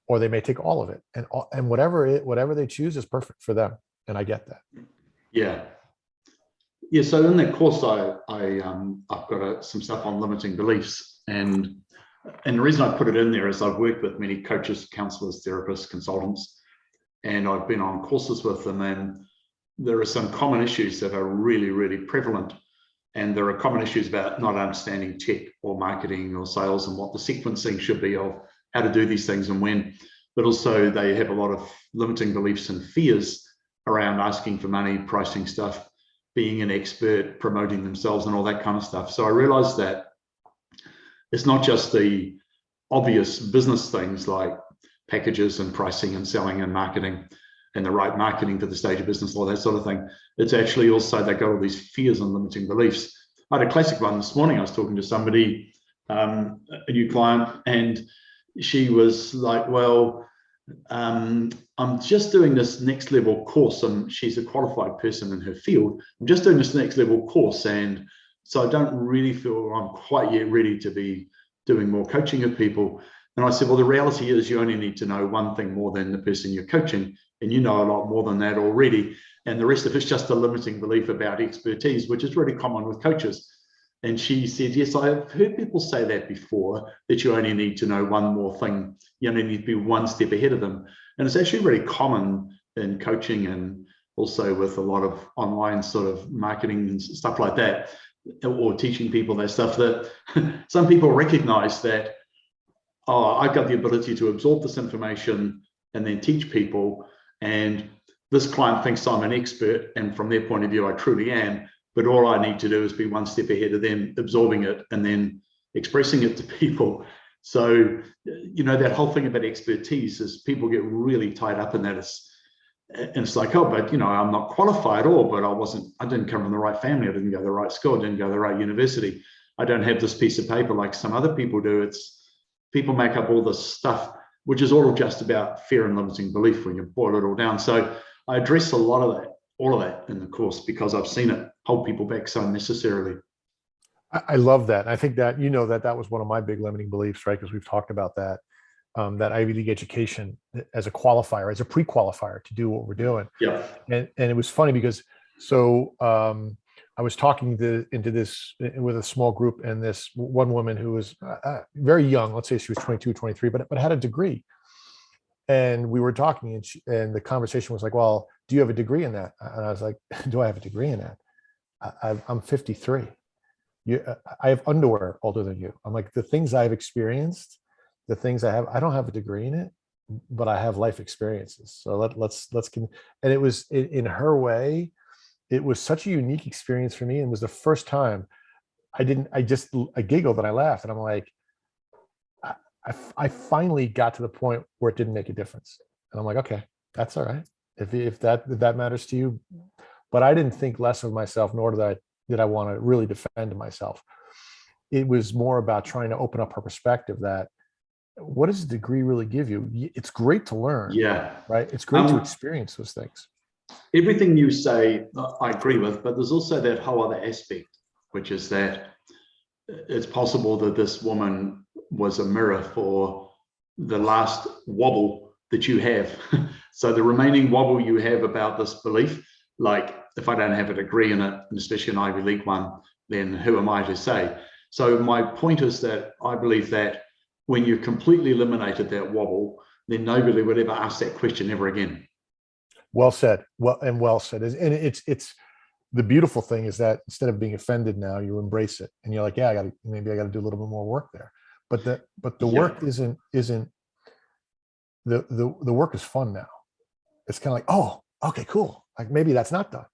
or they may take all of it, and whatever they choose is perfect for them. And I get that. Yeah. Yeah. So in that course, I've got some stuff on limiting beliefs, and the reason I put it in there is I've worked with many coaches, counselors, therapists, consultants, and I've been on courses with them, and there are some common issues that are really, really prevalent. And there are common issues about not understanding tech or marketing or sales and what the sequencing should be of how to do these things and when. But also they have a lot of limiting beliefs and fears around asking for money, pricing stuff, being an expert, promoting themselves and all that kind of stuff. So I realized that it's not just the obvious business things like packages and pricing and selling and marketing and the right marketing for the stage of business, all that sort of thing. It's actually also, they got all these fears and limiting beliefs. I had a classic one this morning. I was talking to somebody, a new client, and she was like, well, I'm just doing this next level course, and she's a qualified person in her field. I'm just doing this next level course, and so I don't really feel I'm quite yet ready to be doing more coaching of people. And I said, well, the reality is you only need to know one thing more than the person you're coaching, and you know a lot more than that already. And the rest of it's just a limiting belief about expertise, which is really common with coaches. And she said, yes, I've heard people say that before, that you only need to know one more thing. You only need to be one step ahead of them. And it's actually really common in coaching and also with a lot of online sort of marketing and stuff like that, or teaching people that stuff, that some people recognize that, oh, I've got the ability to absorb this information and then teach people. And this client thinks I'm an expert, and from their point of view, I truly am. But all I need to do is be one step ahead of them, absorbing it and then expressing it to people. So, that whole thing about expertise is people get really tied up in that. It's like, oh, but I'm not qualified at all, but I didn't come from the right family. I didn't go to the right school. I didn't go to the right university. I don't have this piece of paper like some other people do. It's people make up all this stuff, which is all just about fear and limiting belief when you boil it all down. So I address a lot of that, all of that in the course, because I've seen it hold people back so unnecessarily. I love that. I think that, that was one of my big limiting beliefs, right? Because we've talked about that, that Ivy League education as a qualifier, as a pre-qualifier to do what we're doing. Yeah. And it was funny because, I was talking into this with a small group, and this one woman who was very young, let's say she was 22, 23, but had a degree. And we were talking, and the conversation was like, well, do you have a degree in that? And I was like, do I have a degree in that? I'm 53. I have underwear older than you. I'm like, the things I've experienced, the things I don't have a degree in it, but I have life experiences. So let's and it was in her way, it was such a unique experience for me. And it was the first time I giggled and I laughed, and I'm like, I finally got to the point where it didn't make a difference. And I'm like, okay, that's all right. If that matters to you. But I didn't think less of myself, nor did I want to really defend myself. It was more about trying to open up her perspective that, what does a degree really give you? It's great to learn. Yeah. Right. It's great to experience those things. Everything you say, I agree with, but there's also that whole other aspect, which is that it's possible that this woman was a mirror for the last wobble that you have. So the remaining wobble you have about this belief, like, if I don't have a degree in it, and especially an Ivy League one, then who am I to say? So my point is that I believe that when you completely eliminated that wobble, then nobody would ever ask that question ever again. Well said. Well said. And it's the beautiful thing is that instead of being offended now, you embrace it, and you're like, yeah, maybe I got to do a little bit more work there. But the work isn't the work is fun now. It's kind of like, oh, okay, cool. Like, maybe that's not done.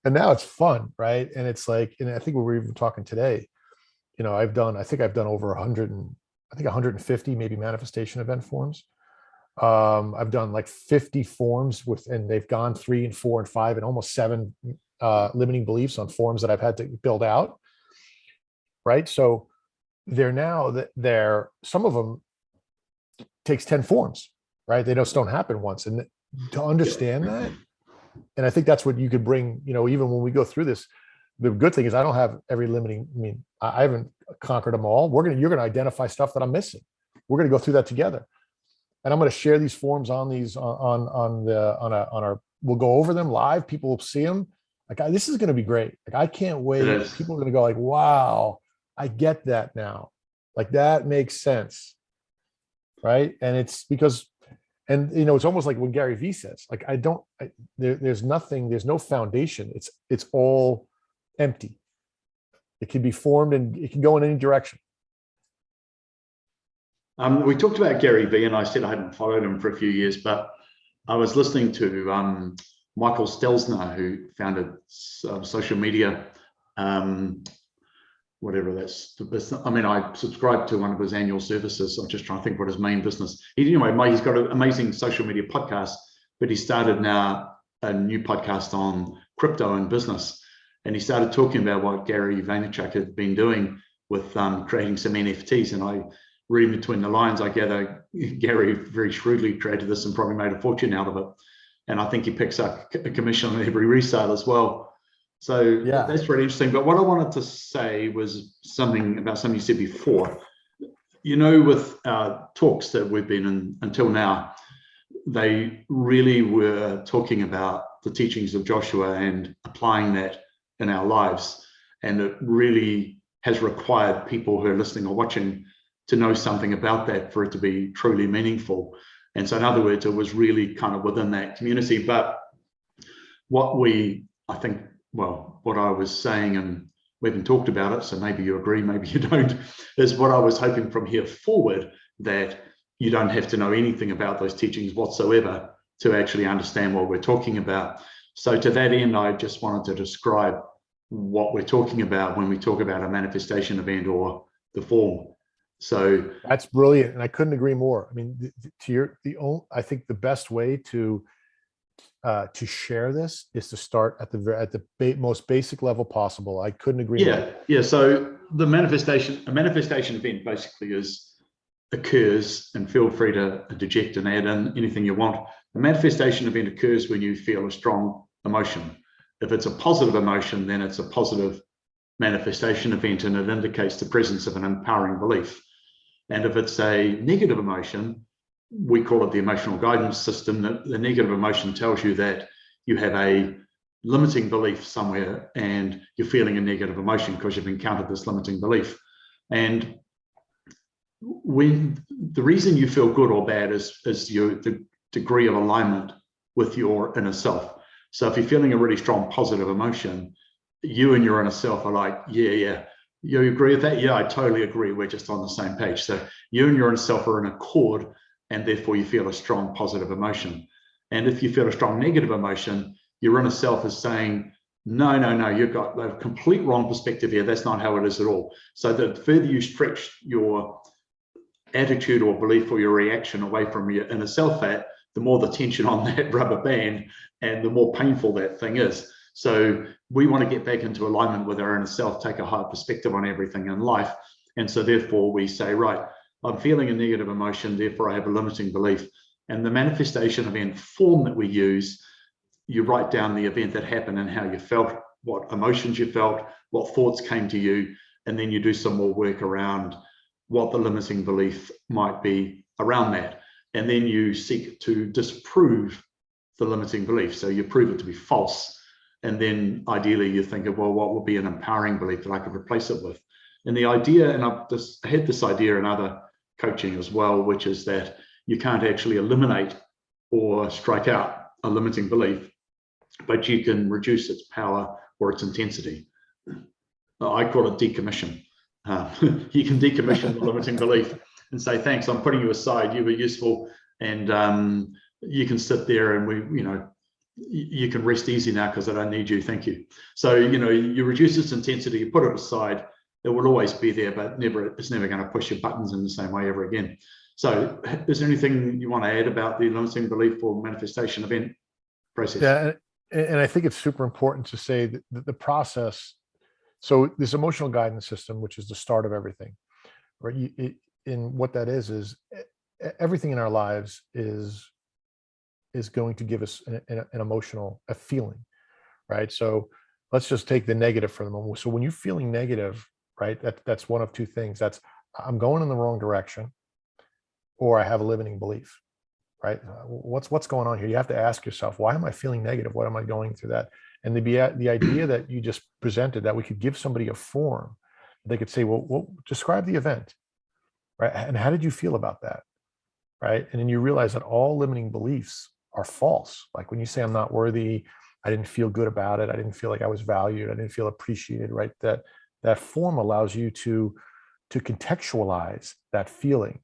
And now it's fun, right? And it's like, and I think we were even talking today, I think I've done over 100 and I think 150 maybe manifestation event forms. I've done like 50 forms and they've gone 3 and 4 and 5 and almost 7 limiting beliefs on forms that I've had to build out. Right. So some of them takes 10 forms, right? They just don't happen once. And to understand that, and I think that's what you could bring, even when we go through this, the good thing is I don't have every limiting. I mean, I haven't conquered them all. You're going to identify stuff that I'm missing. We're going to go through that together. And I'm going to share these forms we'll go over them live. People will see them. Like, this is going to be great. Like, I can't wait. People are going to go like, wow, I get that now. Like, that makes sense. Right. And it's because, and it's almost like when Gary Vee says, like, there's nothing, there's no foundation. It's all empty. It can be formed and it can go in any direction. We talked about Gary Vee, and I said I hadn't followed him for a few years, but I was listening to Michael Stelzner, who founded social media, whatever that's the business. I mean, I subscribed to one of his annual services. I'm just trying to think what his main business. He's got an amazing social media podcast, but he started now a new podcast on crypto and business. And he started talking about what Gary Vaynerchuk had been doing with creating some NFTs. And I, reading between the lines, I gather Gary very shrewdly created this and probably made a fortune out of it. And I think he picks up a commission on every resale as well. So yeah, that's really interesting. But what I wanted to say was something you said before. With talks that we've been in until now, they really were talking about the teachings of Joshua and applying that in our lives. And it really has required people who are listening or watching to know something about that for it to be truly meaningful. And so in other words, it was really kind of within that community. But what I was saying, and we haven't talked about it, so maybe you agree, maybe you don't, is what I was hoping from here forward, that you don't have to know anything about those teachings whatsoever to actually understand what we're talking about. So to that end, I just wanted to describe what we're talking about when we talk about a manifestation event or the form. So that's brilliant, and I couldn't agree more. I mean, I think the best way to share this is to start at the most basic level possible. I couldn't agree more. Yeah. So a manifestation event basically occurs, and feel free to deject and add in anything you want. A manifestation event occurs when you feel a strong emotion. If it's a positive emotion, then it's a positive manifestation event, and it indicates the presence of an empowering belief. And if it's a negative emotion, we call it the emotional guidance system. The negative emotion tells you that you have a limiting belief somewhere and you're feeling a negative emotion because you've encountered this limiting belief. And when the reason you feel good or bad is the degree of alignment with your inner self. So if you're feeling a really strong positive emotion, you and your inner self are like, yeah. You agree with that? Yeah, I totally agree. We're just on the same page. So you and your inner self are in accord, and therefore you feel a strong positive emotion. And if you feel a strong negative emotion, your inner self is saying, no, you've got a complete wrong perspective here. That's not how it is at all. So the further you stretch your attitude or belief or your reaction away from your inner self at, the more the tension on that rubber band and the more painful that thing is. So we want to get back into alignment with our inner self, take a higher perspective on everything in life. And so therefore we say, right, I'm feeling a negative emotion, therefore I have a limiting belief. And the manifestation event form that we use, you write down the event that happened and how you felt, what emotions you felt, what thoughts came to you, and then you do some more work around what the limiting belief might be around that. And then you seek to disprove the limiting belief. So you prove it to be false. And then ideally you think of, well, what would be an empowering belief that I could replace it with? And the idea, and I had this idea in other coaching as well, which is that you can't actually eliminate or strike out a limiting belief, but you can reduce its power or its intensity. I call it decommission. You can decommission the limiting belief and say, thanks, I'm putting you aside, you were useful, and you can sit there and you can rest easy now because I don't need you, thank you. So, you reduce its intensity, you put it aside, it will always be there, but it's never going to push your buttons in the same way ever again. So is there anything you want to add about the limiting belief or manifestation event process? Yeah, and I think it's super important to say that the process, so this emotional guidance system, which is the start of everything, right? And what that is everything in our lives is going to give us an emotional, a feeling, right? So let's just take the negative for the moment. So when you're feeling negative, right, that's one of two things. That's I'm going in the wrong direction, or I have a limiting belief, right? What's going on here? You have to ask yourself, why am I feeling negative? What am I going through that? And the idea that you just presented, that we could give somebody a form, they could say, well, describe the event, right? And how did you feel about that, right? And then you realize that all limiting beliefs are false. Like when you say I'm not worthy, I didn't feel good about it, I didn't feel like I was valued, I didn't feel appreciated, right? That form allows you to contextualize that feeling.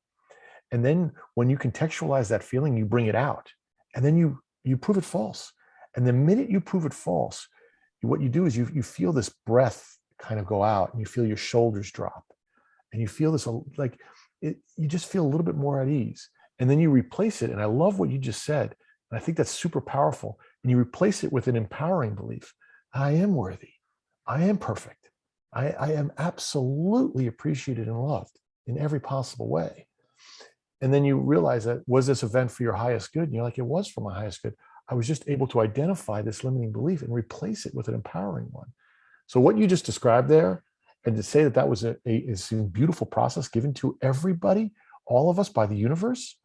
And then when you contextualize that feeling, you bring it out, and then you prove it false. And the minute you prove it false, what you do is you feel this breath kind of go out, and you feel your shoulders drop, and you feel this like you just feel a little bit more at ease. And then you replace it. And I love what you just said. And I think that's super powerful. And you replace it with an empowering belief. I am worthy. I am perfect. I am absolutely appreciated and loved in every possible way. And then you realize that, was this event for your highest good? And you're like, it was for my highest good. I was just able to identify this limiting belief and replace it with an empowering one. So what you just described there, and to say that that was a beautiful process given to everybody, all of us, by the universe,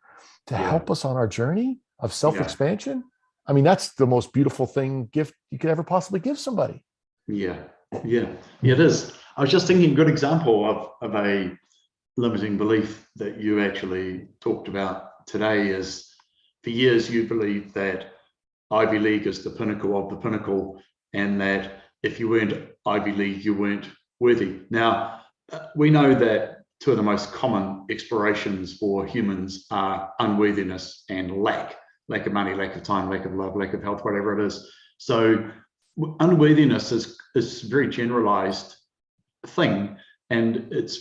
to help us on our journey of self-expansion. I mean, that's the most beautiful gift you could ever possibly give somebody. Yeah, it is. I was just thinking, a good example of a limiting belief that you actually talked about today is, for years you believed that Ivy League is the pinnacle of the pinnacle, and that if you weren't Ivy League, you weren't worthy. Now, we know that two of the most common explorations for humans are unworthiness and lack of money, lack of time, lack of love, lack of health, whatever it is. So unworthiness is a very generalized thing, and it's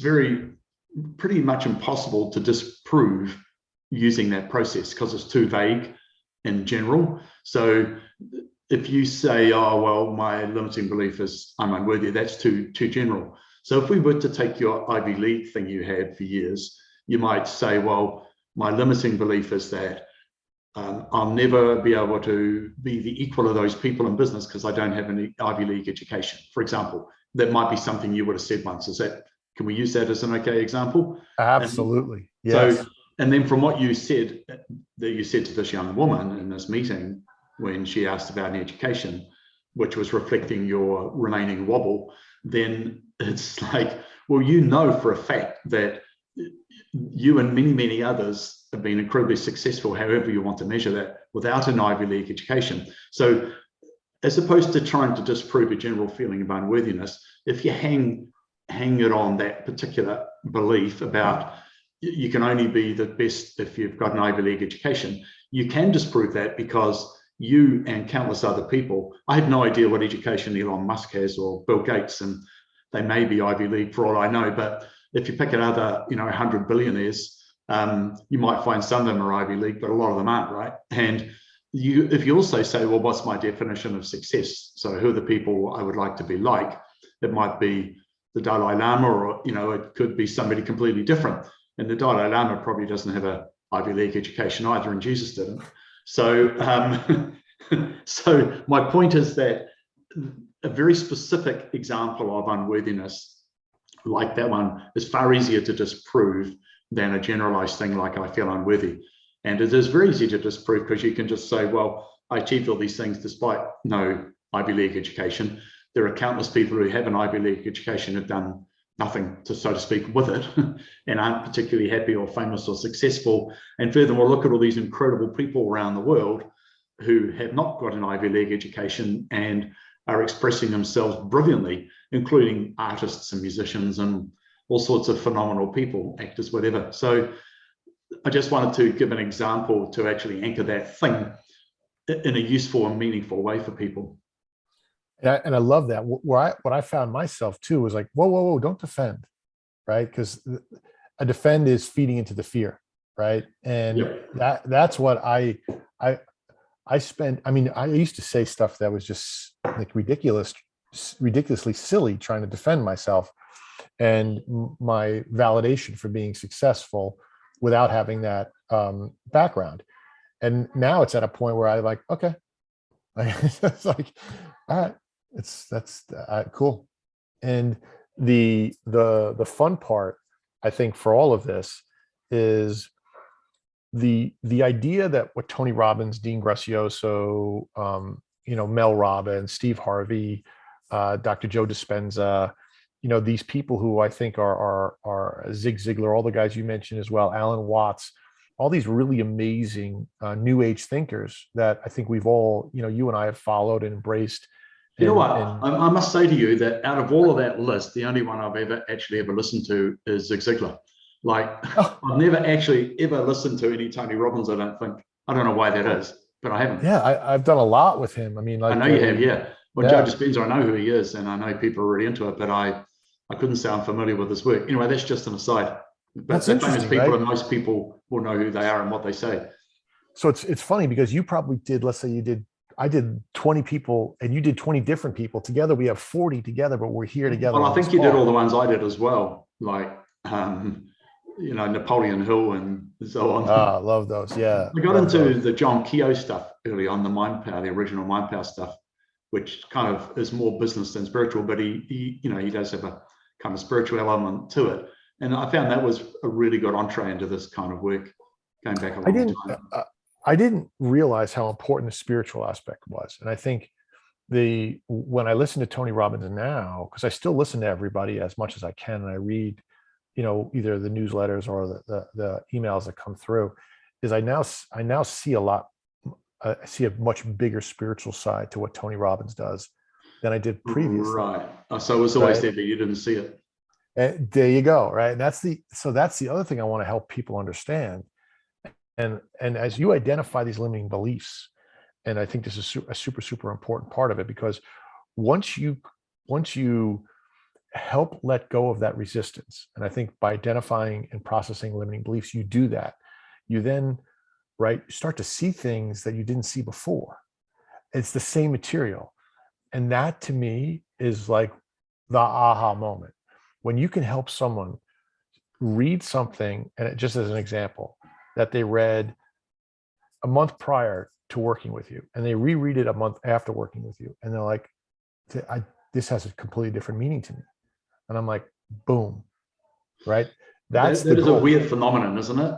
pretty much impossible to disprove using that process because it's too vague in general. So if you say, oh, well, my limiting belief is I'm unworthy, that's too general. So if we were to take your Ivy League thing you had for years, you might say, well, my limiting belief is that I'll never be able to be the equal of those people in business because I don't have an Ivy League education, for example. That might be something you would have said once. Can we use that as an okay example? Absolutely. Yes. So, and then from what you said, that you said to this young woman in this meeting when she asked about an education, which was reflecting your remaining wobble, then it's like, well, you know for a fact that you and many, many others have been incredibly successful, however you want to measure that, without an Ivy League education. So as opposed to trying to disprove a general feeling of unworthiness, if you hang it on that particular belief about you can only be the best if you've got an Ivy League education, you can disprove that because you and countless other people, I have no idea what education Elon Musk has or Bill Gates, and they may be Ivy League for all I know, but if you pick another, 100 billionaires, you might find some of them are Ivy League, but a lot of them aren't, right? And if you also say, well, what's my definition of success? So who are the people I would like to be like? It might be the Dalai Lama, or, it could be somebody completely different. And the Dalai Lama probably doesn't have an Ivy League education either, and Jesus didn't. So, so my point is that a very specific example of unworthiness like that one is far easier to disprove than a generalized thing like I feel unworthy. And it is very easy to disprove because you can just say, well, I achieved all these things despite no Ivy League education. There are countless people who have an Ivy League education who've done nothing to, so to speak, with it and aren't particularly happy or famous or successful. And furthermore, look at all these incredible people around the world who have not got an Ivy League education and are expressing themselves brilliantly, including artists and musicians and all sorts of phenomenal people, actors, whatever. So I just wanted to give an example to actually anchor that thing. in a useful and meaningful way for people. And I love that. What I found myself too was like, whoa, don't defend, right? Because a defend is feeding into the fear, right? And Yep. that's what I spent. I mean, I used to say stuff that was just like ridiculously silly, trying to defend myself and my validation for being successful without having that background. And now it's at a point where I like, okay, it's like, all right, that's cool. And the fun part, I think, for all of this is the idea that what Tony Robbins, Dean Grazioso, Mel Robbins, Steve Harvey, Dr. Joe Dispenza, these people who I think are Zig Ziglar, all the guys you mentioned as well, Alan Watts, all these really amazing new age thinkers that I think we've all, you and I have followed and embraced. You know what? I must say to you that out of all of that list, the only one I've ever listened to is Zig Ziglar. Like, I've never actually ever listened to any Tony Robbins, I don't think. I don't know why that is, but I haven't. Yeah, I've done a lot with him. I mean, like, I know you have, yeah. Well, Joe Dispenza, I know who he is, and I know people are really into it, but I couldn't say I'm familiar with his work. Anyway, that's just an aside. But that's the famous people, right? And most people will know who they are and what they say. So it's funny because you probably did, let's say I did 20 people and you did 20 different people. Together we have 40 together, but we're here together. Well, I think you did all the ones I did as well, like Napoleon Hill and so on. Ah, love those. Yeah. I got into the John Keogh stuff early on, the original Mind Power stuff, which kind of is more business than spiritual, but he does have a kind of spiritual element to it. And I found that was a really good entree into this kind of work, going back a long time. I didn't realize how important the spiritual aspect was. And I think when I listen to Tony Robbins now, because I still listen to everybody as much as I can, and I read, either the newsletters or the emails that come through, is I now see I see a much bigger spiritual side to what Tony Robbins does than I did previously. Right. So it was always there, but you didn't see it. And there you go. Right. And that's the other thing I want to help people understand. And as you identify these limiting beliefs, and I think this is a super, super important part of it, because once you help let go of that resistance, and I think by identifying and processing limiting beliefs, you do that, you then, start to see things that you didn't see before. It's the same material. And that to me is like the aha moment. When you can help someone read something, and just as an example, that they read a month prior to working with you, and they reread it a month after working with you, and they're like, this has a completely different meaning to me. And I'm like, boom, right? That is a weird phenomenon, isn't it?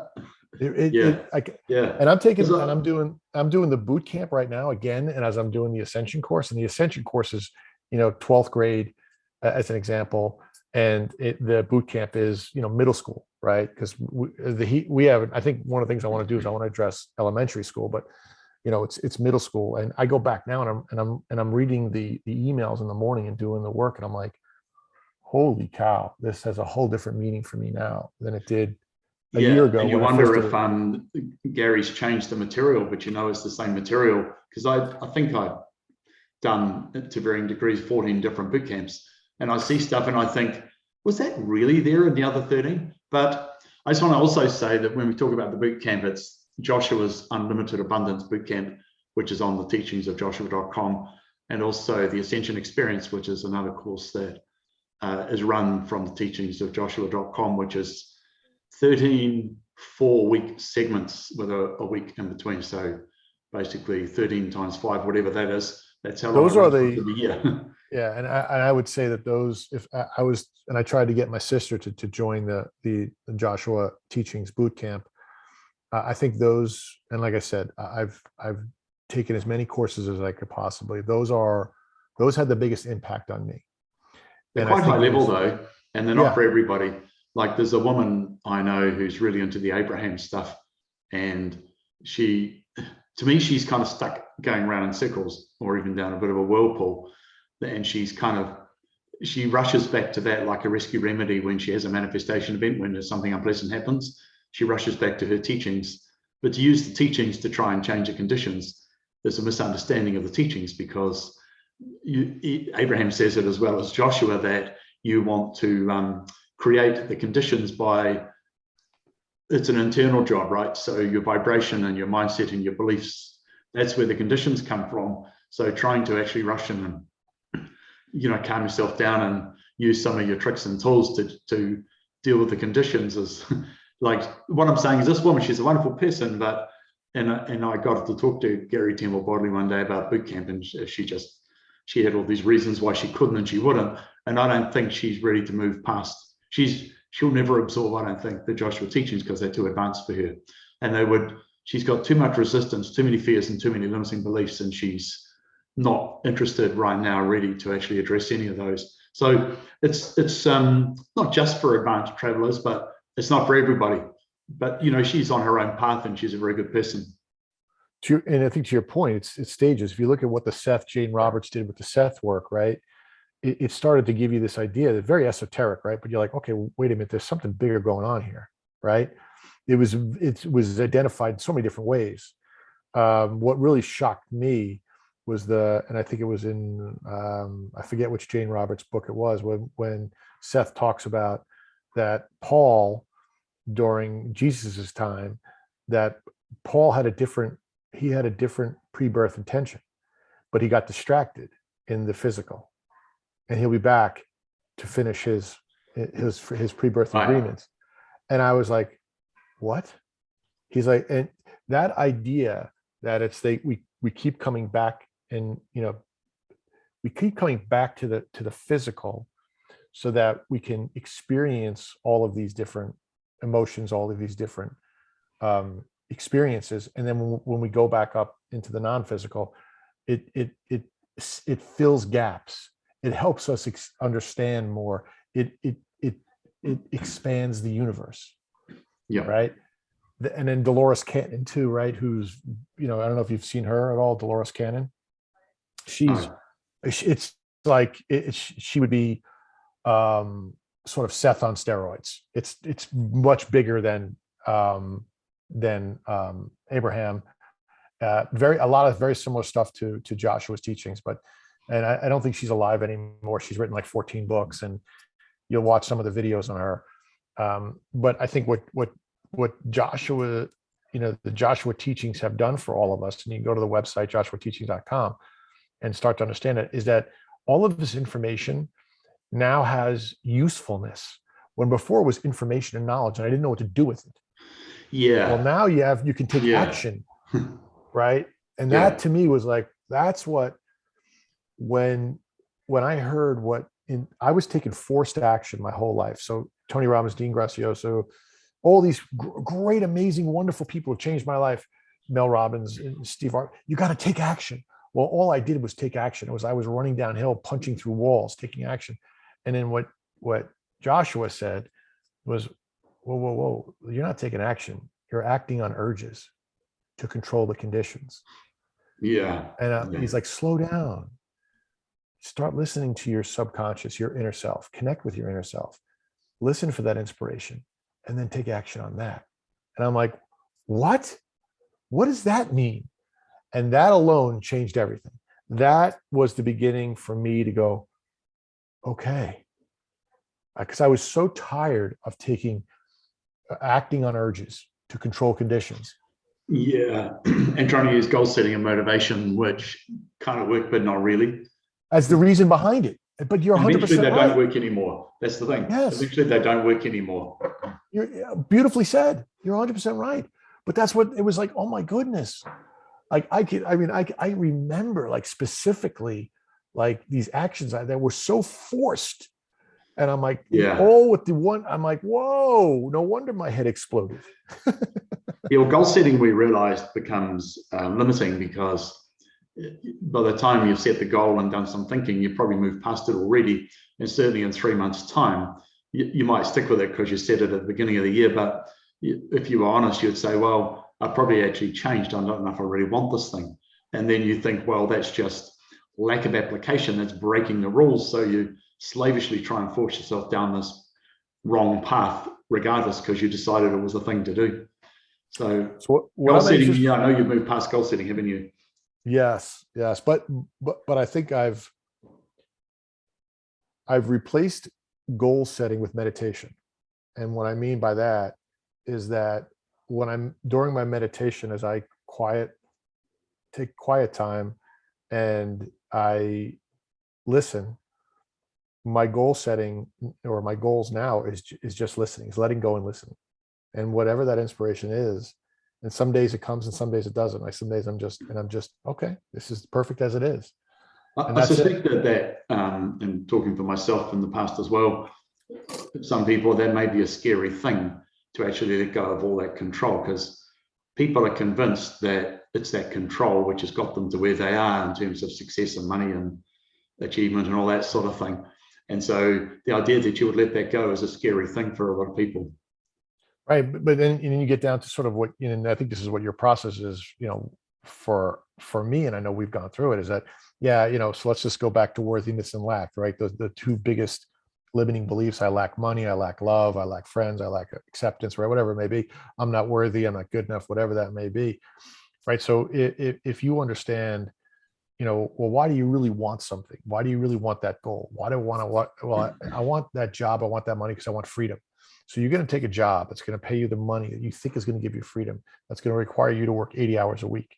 Yeah. And I'm doing the boot camp right now again, and as I'm doing the Ascension course, and the Ascension course is 12th grade as an example, and the boot camp is middle school, right? Because we have, I think one of the things I want to do is I want to address elementary school, but it's middle school. And I go back now and I'm reading the emails in the morning and doing the work, and I'm like, holy cow, this has a whole different meaning for me now than it did a year ago. And you wonder if Gary's changed the material, but it's the same material, because I think I've done, to varying degrees, 14 different boot camps, and I see stuff and I think, was that really there in the other 13? But I just want to also say that when we talk about the boot camp, it's Joshua's Unlimited Abundance Boot Camp, which is on the teachings of Joshua.com, and also the Ascension Experience, which is another course that is run from the teachings of Joshua.com, which is 13 4-week segments with a week in between. So basically 13 times 5, whatever that is. That's how long those are the year. Yeah, and I would say that those, if I was, and I tried to get my sister to join the Joshua Teachings Boot Camp. I think those, and like I said, I've taken as many courses as I could possibly. Those had the biggest impact on me. They're quite high level though, and they're not for everybody. Like there's a woman I know who's really into the Abraham stuff, and to me, she's kind of stuck going around in circles or even down a bit of a whirlpool. And she rushes back to that like a rescue remedy when she has a manifestation event, when there's something unpleasant happens. She rushes back to her teachings, but to use the teachings to try and change the conditions there's a misunderstanding of the teachings, because Abraham says it as well as Joshua, that you want to create the conditions by, it's an internal job, right? So your vibration and your mindset and your beliefs, that's where the conditions come from. So trying to actually rush in and, calm yourself down and use some of your tricks and tools to deal with the conditions is like, what I'm saying is, this woman, she's a wonderful person, but, and I got to talk to Gary Temple Bodley one day about boot camp, and she had all these reasons why she couldn't and she wouldn't. And I don't think she's ready to move past, she'll never absorb, I don't think, the Joshua teachings, because they're too advanced for her. And she's got too much resistance, too many fears and too many limiting beliefs, and she's not interested right now really to actually address any of those. So it's not just for advanced travelers, but it's not for everybody. But she's on her own path, and she's a very good person. And I think to your point, it's stages. If you look at what the Seth Jane Roberts did with the Seth work, right? It started to give you this idea that's very esoteric, right? But you're like, okay, wait a minute, there's something bigger going on here, right? It was identified in so many different ways. What really shocked me was and I think it was in, I forget which Jane Roberts book it was, when Seth talks about that Paul, during Jesus's time, that Paul had a different pre-birth intention, but he got distracted in the physical, and he'll be back to finish his pre-birth agreements. And I was like, what? He's like, and that idea that we keep coming back, and we keep coming back to the physical, so that we can experience all of these different emotions, all of these different experiences, and then when we go back up into the non-physical, it fills gaps. It helps us understand more. It expands the universe. Yeah. Right. And then Dolores Cannon too, right? Who's, I don't know if you've seen her at all, Dolores Cannon. It's like she would be sort of Seth on steroids. It's much bigger than Abraham. A lot of very similar stuff to Joshua's teachings, and I don't think she's alive anymore. She's written like 14 books, and you'll watch some of the videos on her. But I think what Joshua, the Joshua teachings have done for all of us, and you can go to the website joshuateachings.com and start to understand it, is that all of this information now has usefulness, when before it was information and knowledge, and I didn't know what to do with it. Yeah. Well, now you can take action, right? And that to me was like, that's what, when I heard I was taking forced action my whole life. So Tony Robbins, Dean Gracioso, all these great, amazing, wonderful people have changed my life. Mel Robbins, Steve Art, you got to take action. Well, all I did was take action. I was running downhill, punching through walls, taking action. And then what Joshua said was, whoa, you're not taking action. You're acting on urges to control the conditions. Yeah. And he's like, slow down. Start listening to your subconscious, your inner self. Connect with your inner self. Listen for that inspiration, and then take action on that. And I'm like, what? What does that mean? And that alone changed everything. That was the beginning for me to go, okay. Because I was so tired of acting on urges to control conditions. Yeah. And trying to use goal setting and motivation, which kind of work, but not really. As the reason behind it. But you're 100% eventually they right. don't work anymore. That's the thing. Yes. Eventually they don't work anymore. You're beautifully said. You're 100% right. But that's what it was like. Oh my goodness. Like I remember like specifically like these actions that were so forced. And I'm like, with the one, I'm like, whoa, no wonder my head exploded. Well, goal setting, we realized, becomes limiting, because by the time you've set the goal and done some thinking, you've probably moved past it already. And certainly in 3 months' time, you might stick with it because you set it at the beginning of the year. But if you were honest, you'd say, well, I probably actually changed. I don't know if I really want this thing. And then you think, well, that's just lack of application. That's breaking the rules. So you slavishly try and force yourself down this wrong path, regardless, because you decided it was the thing to do. So what goal setting, I know you've moved past goal setting, haven't you? Yes, yes, but I think I've replaced goal setting with meditation. And what I mean by that is that when I'm during my meditation, as I take quiet time and I listen, my goal setting or my goals now is just listening, is letting go and listening. And whatever that inspiration is, and some days it comes and some days it doesn't. Like some days I'm just okay, this is perfect as it is. And I that's it. suspect that, and talking for myself in the past as well, some people, that may be a scary thing to actually let go of all that control, because people are convinced that it's that control which has got them to where they are in terms of success and money and achievement and all that sort of thing. And so the idea that you would let that go is a scary thing for a lot of people. Right. But then you get down to sort of what, and I think this is what your process is, for me, and I know we've gone through it, is that, yeah, so let's just go back to worthiness and lack, right? The two biggest limiting beliefs. I lack money, I lack love, I lack friends, I lack acceptance, right? Whatever it may be. I'm not worthy, I'm not good enough, whatever that may be. Right. So if you understand, well, why do you really want something? Why do you really want that goal? Why do I want to what? Well, I want that job. I want that money because I want freedom. So you're going to take a job that's going to pay you the money that you think is going to give you freedom. That's going to require you to work 80 hours a week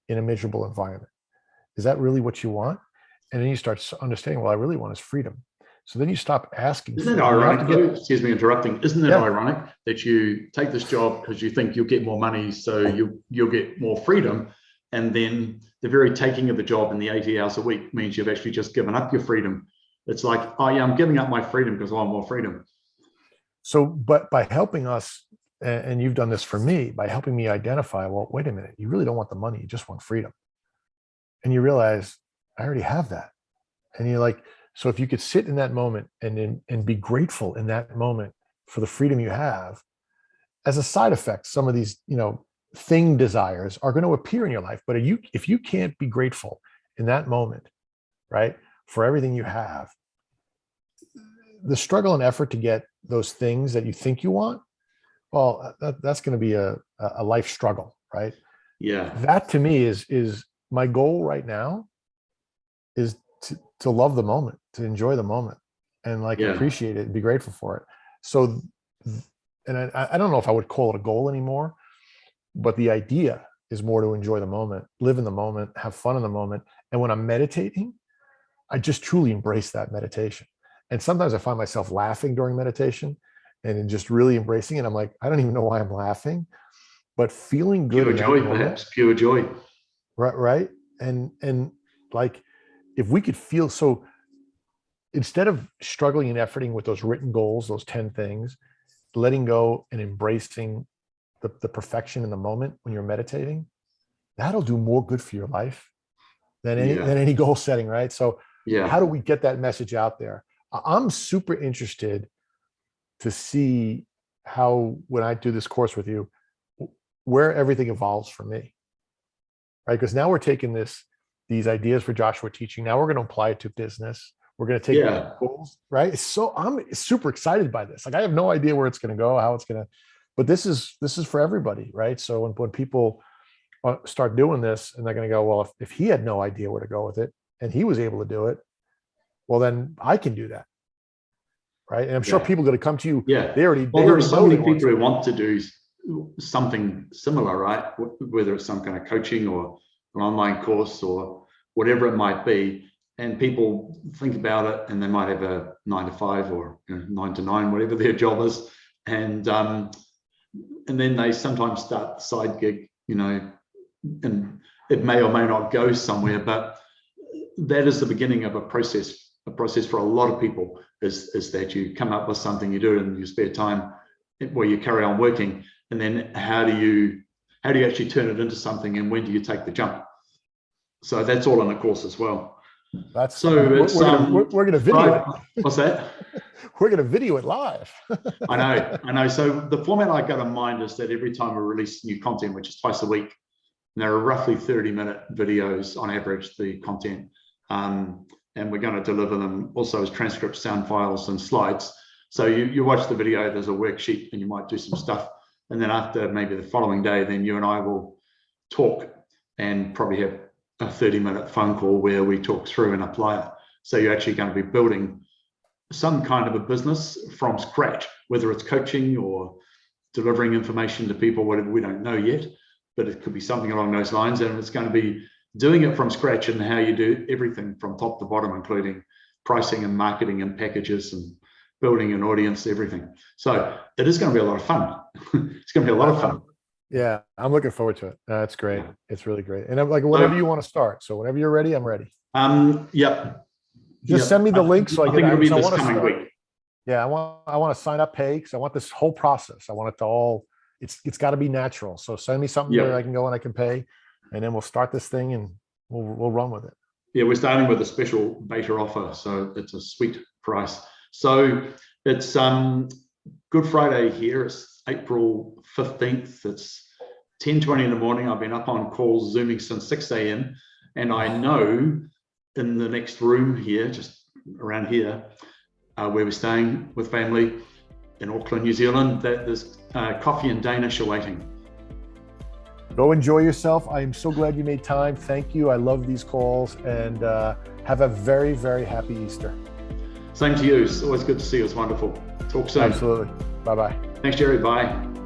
in a miserable environment. Is that really what you want? And then you start understanding, well, I really want is freedom. So then you stop asking. Isn't that ironic, though? Excuse me interrupting. Isn't that Yeah. ironic that you take this job because you think you'll get more money, so you'll get more freedom, and then the very taking of the job in the 80 hours a week means you've actually just given up your freedom. It's like, oh yeah, I'm giving up my freedom because I want more freedom. So, but by helping us, and you've done this for me, by helping me identify, well, wait a minute, you really don't want the money, you just want freedom. And you realize, I already have that. And you're like, so if you could sit in that moment and be grateful in that moment for the freedom you have, as a side effect, some of these, thing desires are going to appear in your life. But if you can't be grateful in that moment, right, for everything you have, the struggle and effort to get those things that you think you want, well, that's going to be a life struggle, right? Yeah. That to me is my goal right now, is to love the moment, to enjoy the moment, and appreciate it and be grateful for it. So, and I don't know if I would call it a goal anymore, but the idea is more to enjoy the moment, live in the moment, have fun in the moment. And when I'm meditating, I just truly embrace that meditation. And sometimes I find myself laughing during meditation and just really embracing it. I'm like, I don't even know why I'm laughing, but feeling good. Pure joy, perhaps, pure joy. Right. And like, if we could feel, so instead of struggling and efforting with those written goals, those 10 things, letting go and embracing the perfection in the moment when you're meditating, that'll do more good for your life than any goal setting, right? So how do we get that message out there? I'm super interested to see how, when I do this course with you, where everything evolves for me, right? Because now we're taking these ideas for Joshua teaching. Now we're going to apply it to business. We're going to take goals, right? So I'm super excited by this. Like, I have no idea where it's going to go, how it's going to, but this is for everybody, right? So when people start doing this, and they're going to go, well, if he had no idea where to go with it and he was able to do it, well, then I can do that, right? And I'm sure people are going to come to you. Yeah, there are so many people who want to do something similar, right? Whether it's some kind of coaching or an online course or whatever it might be. And people think about it, and they might have a 9 to 5 or 9 to 9, whatever their job is, and then they sometimes start the side gig, and it may or may not go somewhere, but that is the beginning of a process. A process for a lot of people is that you come up with something, you do it in your spare time, where you carry on working, and then how do you actually turn it into something, and when do you take the jump? So that's all in the course as well. That's so we're going to video it. What's that? We're going to video it live. I know. So the format I got in mind is that every time we release new content, which is twice a week, and there are roughly 30-minute videos on average, the content, and we're going to deliver them also as transcripts, sound files, and slides. So you watch the video, there's a worksheet, and you might do some stuff, and then after maybe the following day, then you and I will talk and probably have a 30-minute phone call where we talk through and apply it. So you're actually going to be building some kind of a business from scratch, whether it's coaching or delivering information to people, whatever, we don't know yet, but it could be something along those lines. And it's going to be doing it from scratch and how you do everything from top to bottom, including pricing and marketing and packages and building an audience, everything. So it is going to be a lot of fun. It's going to be a lot of fun. Yeah, I'm looking forward to it. It's great. It's really great. And I'm like, whenever you want to start. So whenever you're ready, I'm ready. Yep. Just send me the link so I think it'll be this coming week. Yeah, I want to sign up, pay, because I want this whole process. I want it to all. It's got to be natural. So send me something that I can go and I can pay, and then we'll start this thing and we'll run with it. Yeah, we're starting with a special beta offer, so it's a sweet price. So it's Good Friday here. It's April 15th. It's 10:20 in the morning. I've been up on calls Zooming since 6 a.m. and I know in the next room here, just around here, where we're staying with family in Auckland, New Zealand, that there's coffee and Danish awaiting. Go enjoy yourself. I am so glad you made time. Thank you. I love these calls, and have a very, very happy Easter. Same to you. It's always good to see you. It's wonderful. Talk soon. Absolutely. Bye-bye. Thanks, Jerry. Bye.